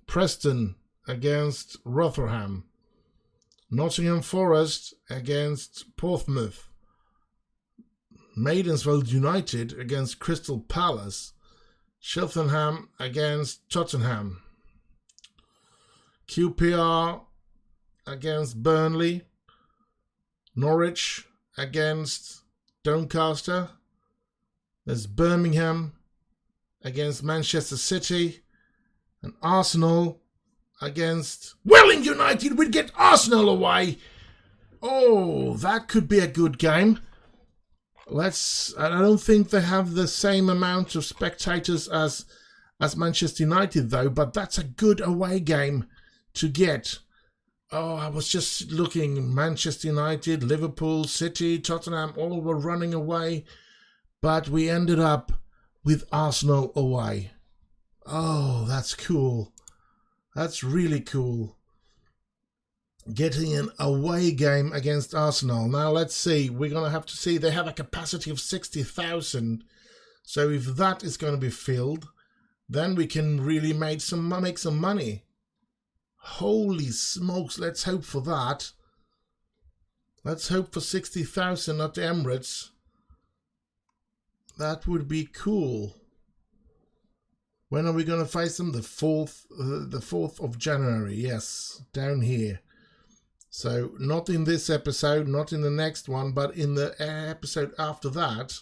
Preston against Rotherham. Nottingham Forest against Portsmouth. Maidensfield United against Crystal Palace. Cheltenham against Tottenham. QPR against Burnley. Norwich against Doncaster. There's Birmingham against Manchester City. And Arsenal against Welling United. We'd get Arsenal away. Oh, that could be a good game. I don't think they have the same amount of spectators as Manchester United though, but that's a good away game to get. Oh, I was just looking. Manchester United, Liverpool, City, Tottenham, all were running away, but we ended up with Arsenal away. Oh, that's cool. That's really cool. Getting an away game against Arsenal. Now let's see. We're going to have to see. They have a capacity of 60,000. So if that is going to be filled, then we can really make some money. Holy smokes. Let's hope for that. Let's hope for 60,000 at the Emirates. That would be cool. When are we going to face them? The 4th of January. Yes, down here. So not in this episode, not in the next one, but in the episode after that,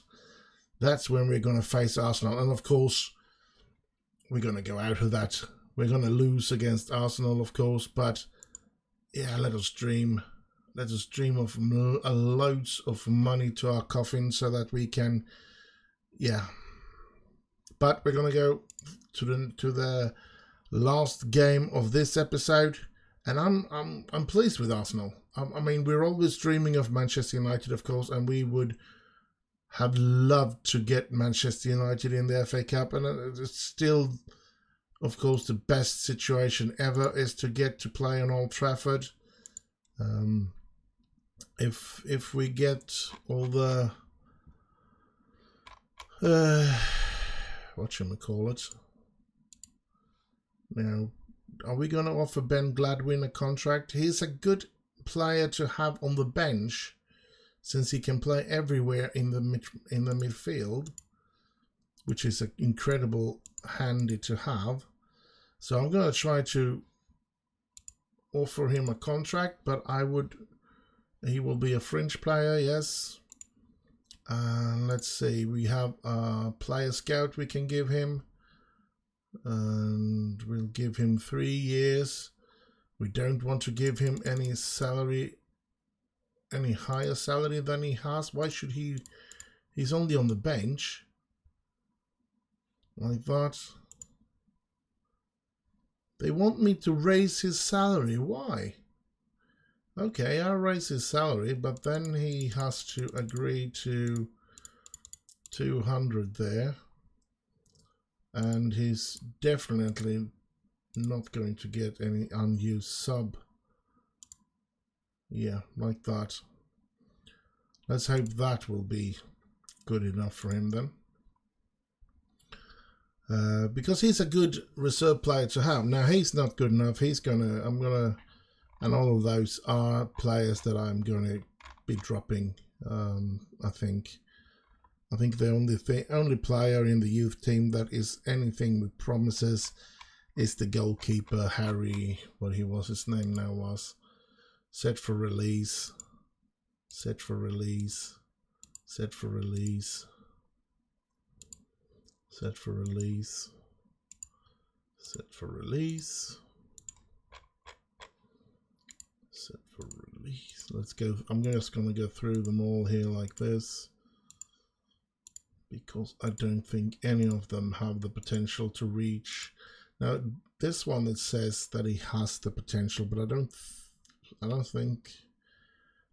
that's when we're going to face Arsenal. And of course, we're going to go out of that. We're going to lose against Arsenal, of course. But yeah, let us dream. Let us dream of loads of money to our coffin so that we can, yeah. But we're going to go to the last game of this episode. And I'm pleased with Arsenal. I mean, we're always dreaming of Manchester United, of course, and we would have loved to get Manchester United in the FA Cup. And it's still, of course, the best situation ever is to get to play on Old Trafford. If we get all the whatchamacallit, now. Are we going to offer Ben Gladwin a contract? He's a good player to have on the bench since he can play everywhere in the midfield, which is incredible handy to have. So I'm going to try to offer him a contract, but he will be a fringe player, yes. Let's see, we have a player scout we can give him. And we'll give him 3 years. We don't want to give him any salary, any higher salary than he has. Why should he? He's only on the bench. Like that. They want me to raise his salary. Why? Okay, I'll raise his salary, but then he has to agree to 200 there. And he's definitely not going to get any unused sub. Yeah, like that. Let's hope that will be good enough for him then. Because he's a good reserve player to have. Now he's not good enough. And all of those are players that I'm gonna be dropping. I think the only player in the youth team that is anything with promises is the goalkeeper Harry. What his name now was. Set for release. Set for release. Set for release. Set for release. Set for release. Set for release. Let's go. I'm just going to go through them all here like this, because I don't think any of them have the potential to reach. Now this one, it says that he has the potential, but I don't think,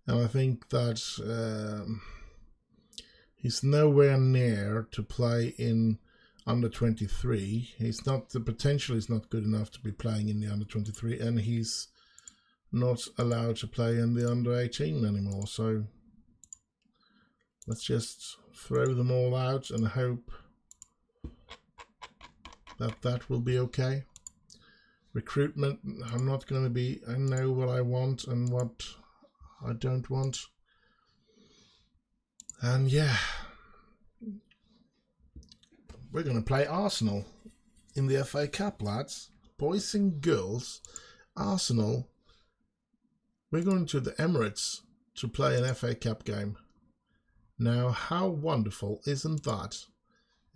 and I think that he's nowhere near to play in under 23. The potential is not good enough to be playing in the under 23, and he's not allowed to play in the under 18 anymore. So let's just throw them all out and hope that will be okay. Recruitment, I'm not going to be, I know what I want and what I don't want. And yeah, we're going to play Arsenal in the FA Cup, lads. Boys and girls, Arsenal. We're going to the Emirates to play an FA Cup game. Now, how wonderful isn't that?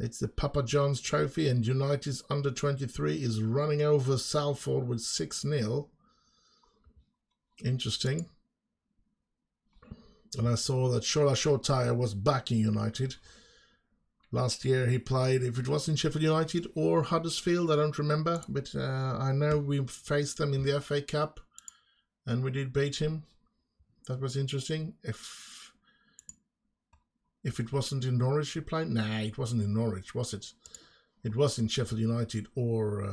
It's the Papa John's Trophy, and United's under 23 is running over Salford with 6-0. Interesting. And I saw that Shola Shortire was back in United. Last year he played, if it was in Sheffield United or Huddersfield, I don't remember. But I know we faced them in the FA Cup and we did beat him. That was interesting. If it wasn't in Norwich he played? Nah, it wasn't in Norwich, was it? It was in Sheffield United or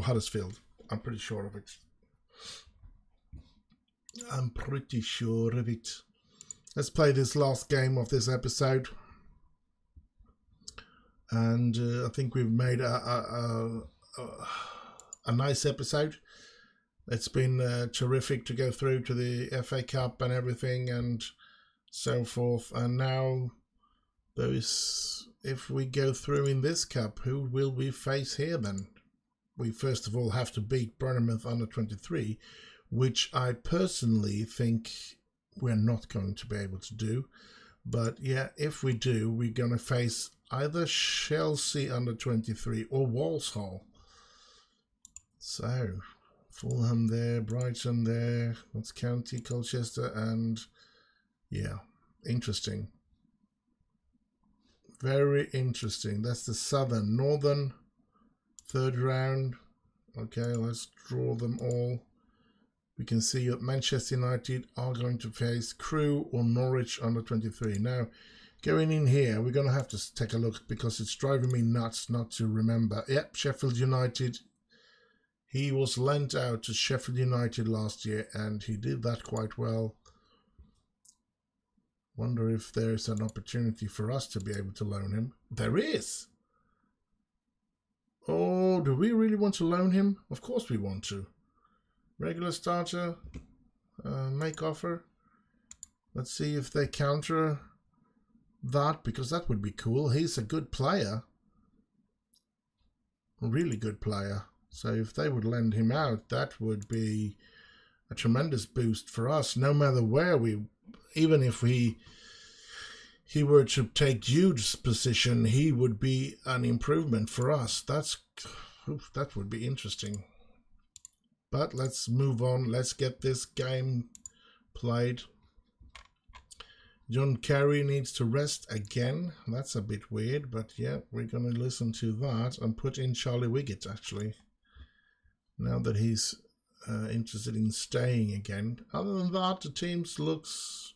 Huddersfield. I'm pretty sure of it. I'm pretty sure of it. Let's play this last game of this episode. And I think we've made a nice episode. It's been terrific to go through to the FA Cup and everything and so forth. And now if we go through in this cup, who will we face here then? We first of all have to beat Bournemouth under 23, which I personally think we're not going to be able to do. But yeah, if we do, we're going to face either Chelsea under 23 or Walsall. So Fulham there, Brighton there, that's County, Colchester, and yeah, interesting. Very interesting. That's the Northern third round. Okay, let's draw them all. We can see that Manchester United are going to face Crewe or Norwich under 23. Now, going in here, we're going to have to take a look because it's driving me nuts not to remember. Yep, Sheffield United. He was lent out to Sheffield United last year and he did that quite well. Wonder if there's an opportunity for us to be able to loan him. There is! Oh, do we really want to loan him? Of course we want to. Regular starter, make offer. Let's see if they counter that, because that would be cool. He's a good player. A really good player. So if they would lend him out, that would be a tremendous boost for us. No matter where even if he were to take Jude's position, he would be an improvement for us. That would be interesting. But let's move on. Let's get this game played. John Kerry needs to rest again. That's a bit weird, but yeah, we're going to listen to that and put in Charlie Wiggett, actually. Now that he's interested in staying again. Other than that, the team looks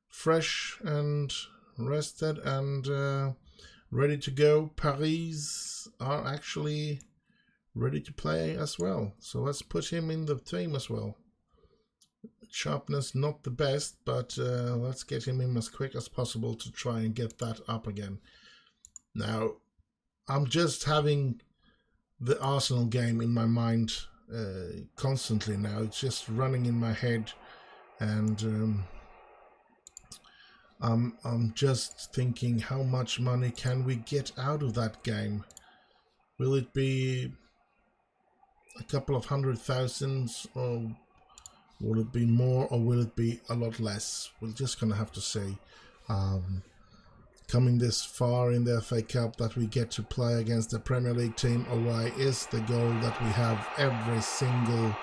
fresh and rested, and ready to go. Paris are actually ready to play as well. So let's put him in the team as well. Sharpness not the best, but let's get him in as quick as possible to try and get that up again. Now, I'm just having the Arsenal game in my mind constantly now. It's just running in my head, and I'm just thinking, how much money can we get out of that game? Will it be a couple of 100,000, or will it be more, or will it be a lot less? We're just gonna have to see. Coming this far in the FA Cup, that we get to play against the Premier League team away is the goal that we have every single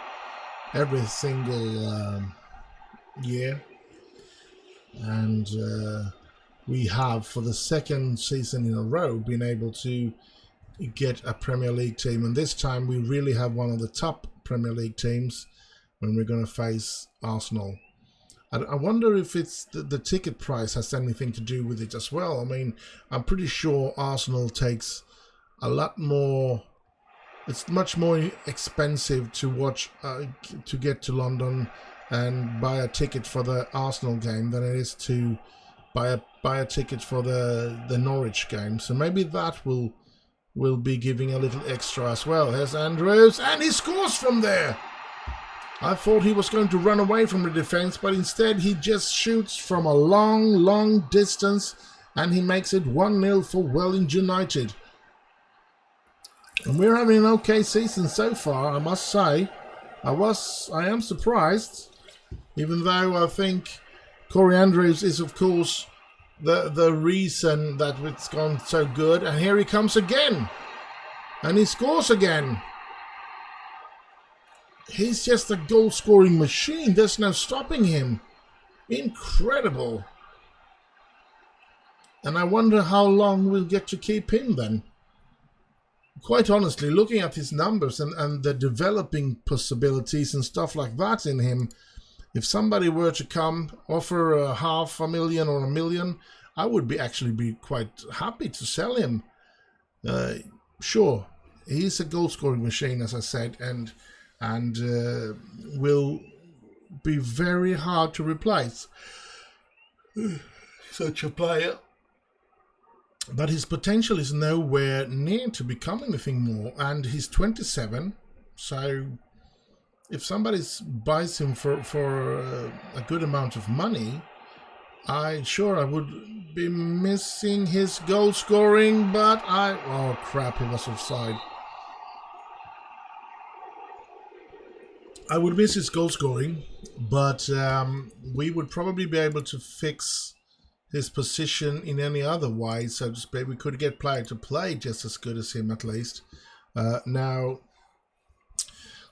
year, and we have for the second season in a row been able to get a Premier League team, and this time we really have one of the top Premier League teams when we're going to face Arsenal. I wonder if it's the ticket price has anything to do with it as well. I mean, I'm pretty sure Arsenal takes a lot more. It's much more expensive to watch, to get to London and buy a ticket for the Arsenal game than it is to buy a ticket for the Norwich game. So maybe that will be giving a little extra as well. Here's Andrews, and he scores from there. I thought he was going to run away from the defense, but instead he just shoots from a long distance, and he makes it 1-0 for Welling United. And we're having an okay season so far, I must say. I am surprised, even though I think Corey Andrews is, of course, the reason that it's gone so good. And here he comes again, and he scores again. He's just a goal-scoring machine. There's no stopping him. Incredible. And I wonder how long we'll get to keep him then. Quite honestly, looking at his numbers and the developing possibilities and stuff like that in him, if somebody were to come, offer $500,000 or $1 million, I would actually be quite happy to sell him. Sure, he's a goal-scoring machine, as I said, and will be very hard to replace such a player. But his potential is nowhere near to become anything more, and he's 27, so if somebody buys him for a good amount of money, I would be missing his goal scoring, but oh crap, he was offside. I would miss his goal scoring, but we would probably be able to fix his position in any other way, so to speak. We could get player to play just as good as him, at least. Now,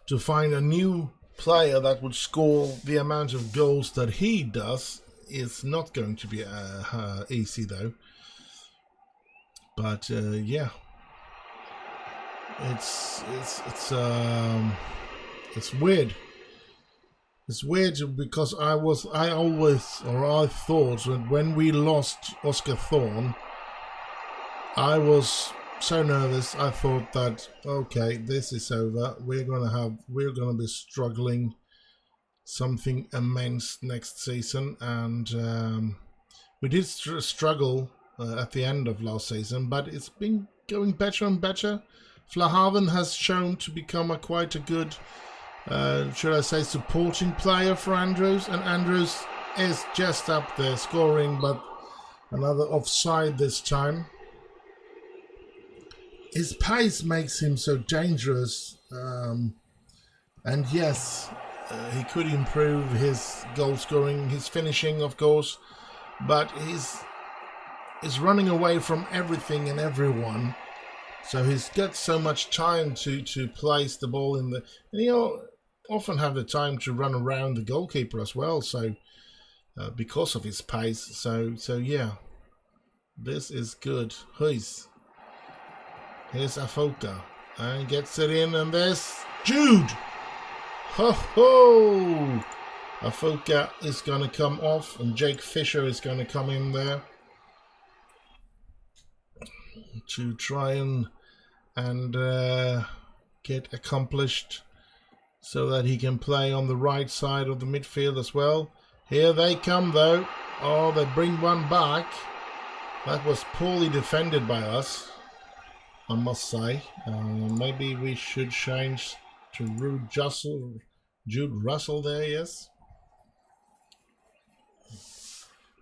to find a new player that would score the amount of goals that he does is not going to be easy, though. But yeah, it's weird. It's weird because I thought that when we lost Oscar Thorne, I was so nervous. I thought that, okay, this is over. We're gonna be struggling something immense next season, and we did struggle at the end of last season, but it's been going better and better. Flahaven has shown to become quite a good, should I say, supporting player for Andrews, and Andrews is just up there scoring, but another offside this time. His pace makes him so dangerous, and yes, he could improve his goal scoring, his finishing, of course, but he's running away from everything and everyone. So he's got so much time to place the ball in the, and he'll often have the time to run around the goalkeeper as well. So because of his pace, so yeah, this is good. Here's Afoka and gets it in, and there's Jude. Ho ho! Afoka is going to come off, and Jake Fisher is going to come in there. to try and get accomplished so that he can play on the right side of the midfield as well. Here they come though. Oh, they bring one back. That was poorly defended by us, I must say. Maybe we should change to Jude Russell there, yes.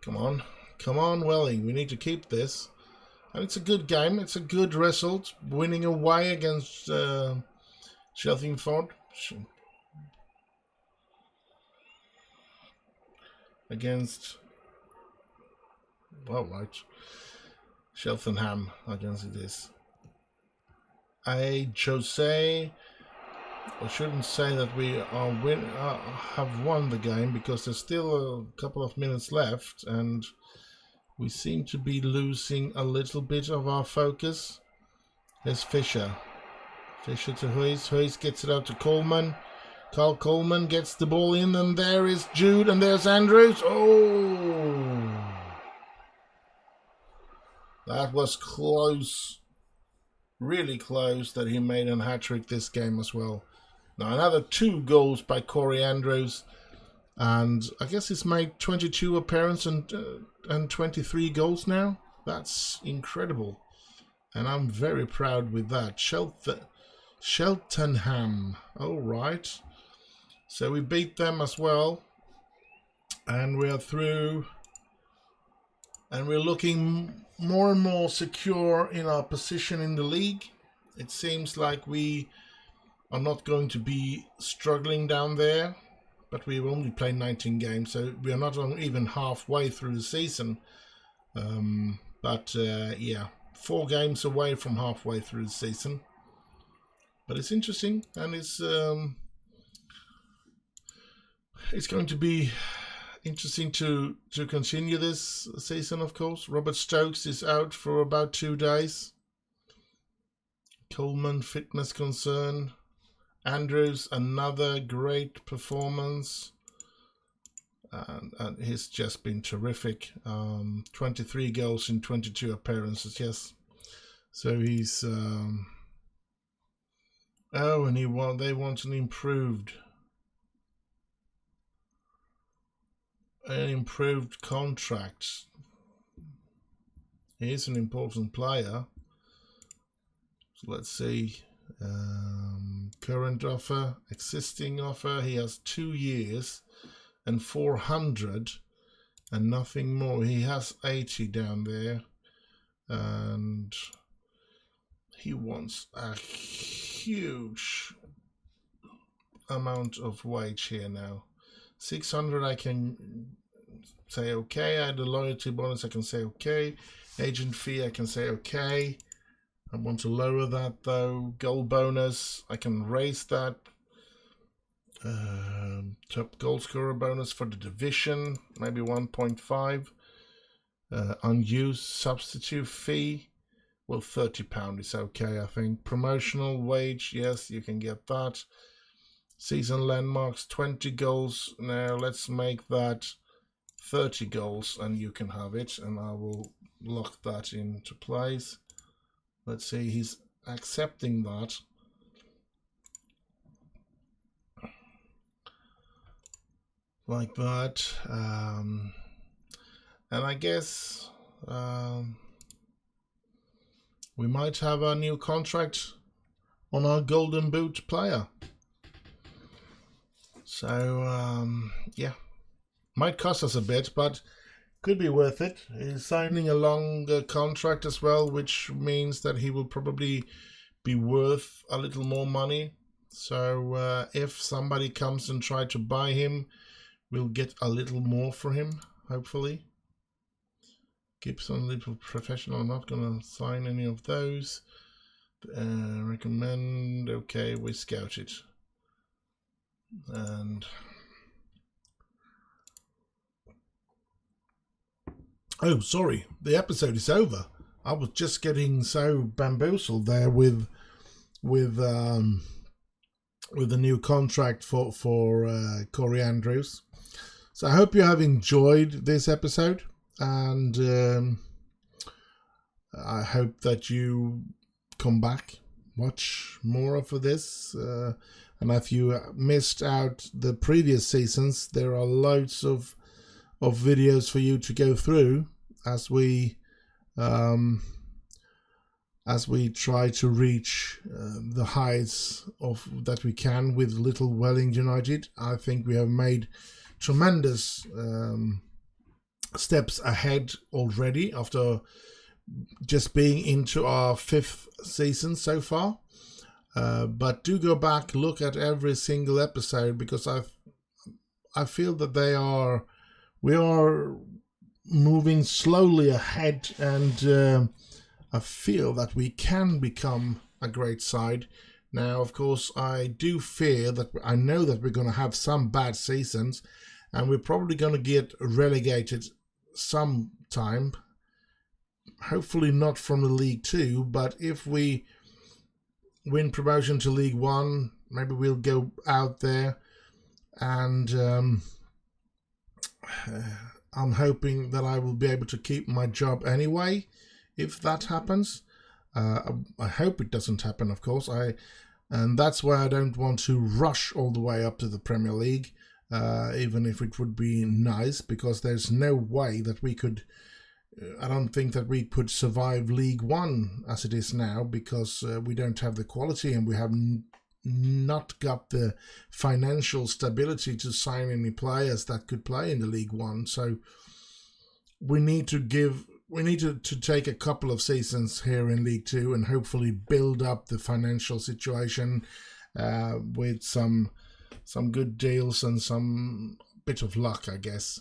Come on, Welling. We need to keep this. And it's a good game. It's a good result. Winning away against Chelmsford. Cheltenham, I guess it is. Jose, I shouldn't say that we have won the game, because there's still a couple of minutes left and we seem to be losing a little bit of our focus. There's Fisher to Huys. Huys gets it out to Coleman. Carl Coleman gets the ball in, and there is Jude, and there's Andrews. Oh! That was close. Really close that he made a hat-trick this game as well. Now another 2 goals by Corey Andrews. And I guess he's made 22 appearances and 23 goals now. That's incredible. And I'm very proud with that. Cheltenham. All right. So we beat them as well. And we are through. And we're looking more and more secure in our position in the league. It seems like we are not going to be struggling down there. But we've only played 19 games, so we are not even halfway through the season. Yeah, 4 games away from halfway through the season. But it's interesting, and it's going to be interesting to continue this season, of course. Robert Stokes is out for about 2 days. Coleman, fitness concern. Andrews, another great performance, and he's just been terrific. 23 goals in 22 appearances, yes. So he's and they want an improved contract. He is an important player. So let's see. Current offer, existing offer, he has 2 years and 400 and nothing more. He has 80 down there, and he wants a huge amount of wage here now. 600 I can say okay. I had the loyalty bonus, I can say okay. Agent fee, I can say okay. I want to lower that though. Goal bonus, I can raise that. Top goal scorer bonus for the division, maybe 1.5. Unused substitute fee, well, £30 is okay, I think. Promotional wage, yes, you can get that. Season landmarks, 20 goals. Now let's make that 30 goals and you can have it, and I will lock that into place. Let's see, he's accepting that. Like that. And I guess we might have a new contract on our Golden Boot player. So, yeah. Might cost us a bit, but could be worth it. He's signing a longer contract as well, which means that he will probably be worth a little more money. So if somebody comes and try to buy him, we'll get a little more for him, hopefully. Gibson, little professional, I'm not going to sign any of those. Recommend, okay, we scout it. And oh, sorry, the episode is over. I was just getting so bamboozled there with the new contract for Corey Andrews. So I hope you have enjoyed this episode, and I hope that you come back, watch more of this, and if you missed out the previous seasons, there are loads of videos for you to go through as we try to reach the heights of that we can with Little Welling United. I think we have made tremendous steps ahead already after just being into our 5th season so far. But do go back, look at every single episode, because I feel that we are moving slowly ahead, and I feel that we can become a great side. Now, of course, I do fear that I know that we're going to have some bad seasons, and we're probably going to get relegated sometime. Hopefully not from the League 2, but if we win promotion to League 1, maybe we'll go out there, and I'm hoping that I will be able to keep my job anyway if that happens. I hope it doesn't happen, of course. And that's why I don't want to rush all the way up to the Premier League, even if it would be nice, because there's no way that we could. I don't think that we could survive League 1 as it is now, because we don't have the quality, and we have not got the financial stability to sign any players that could play in the League 1. So we need to take a couple of seasons here in League 2 and hopefully build up the financial situation with some good deals and some bit of luck, I guess.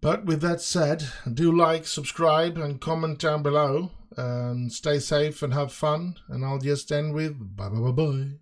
But with that said, do like, subscribe, and comment down below. And stay safe and have fun. And I'll just end with bye bye bye bye.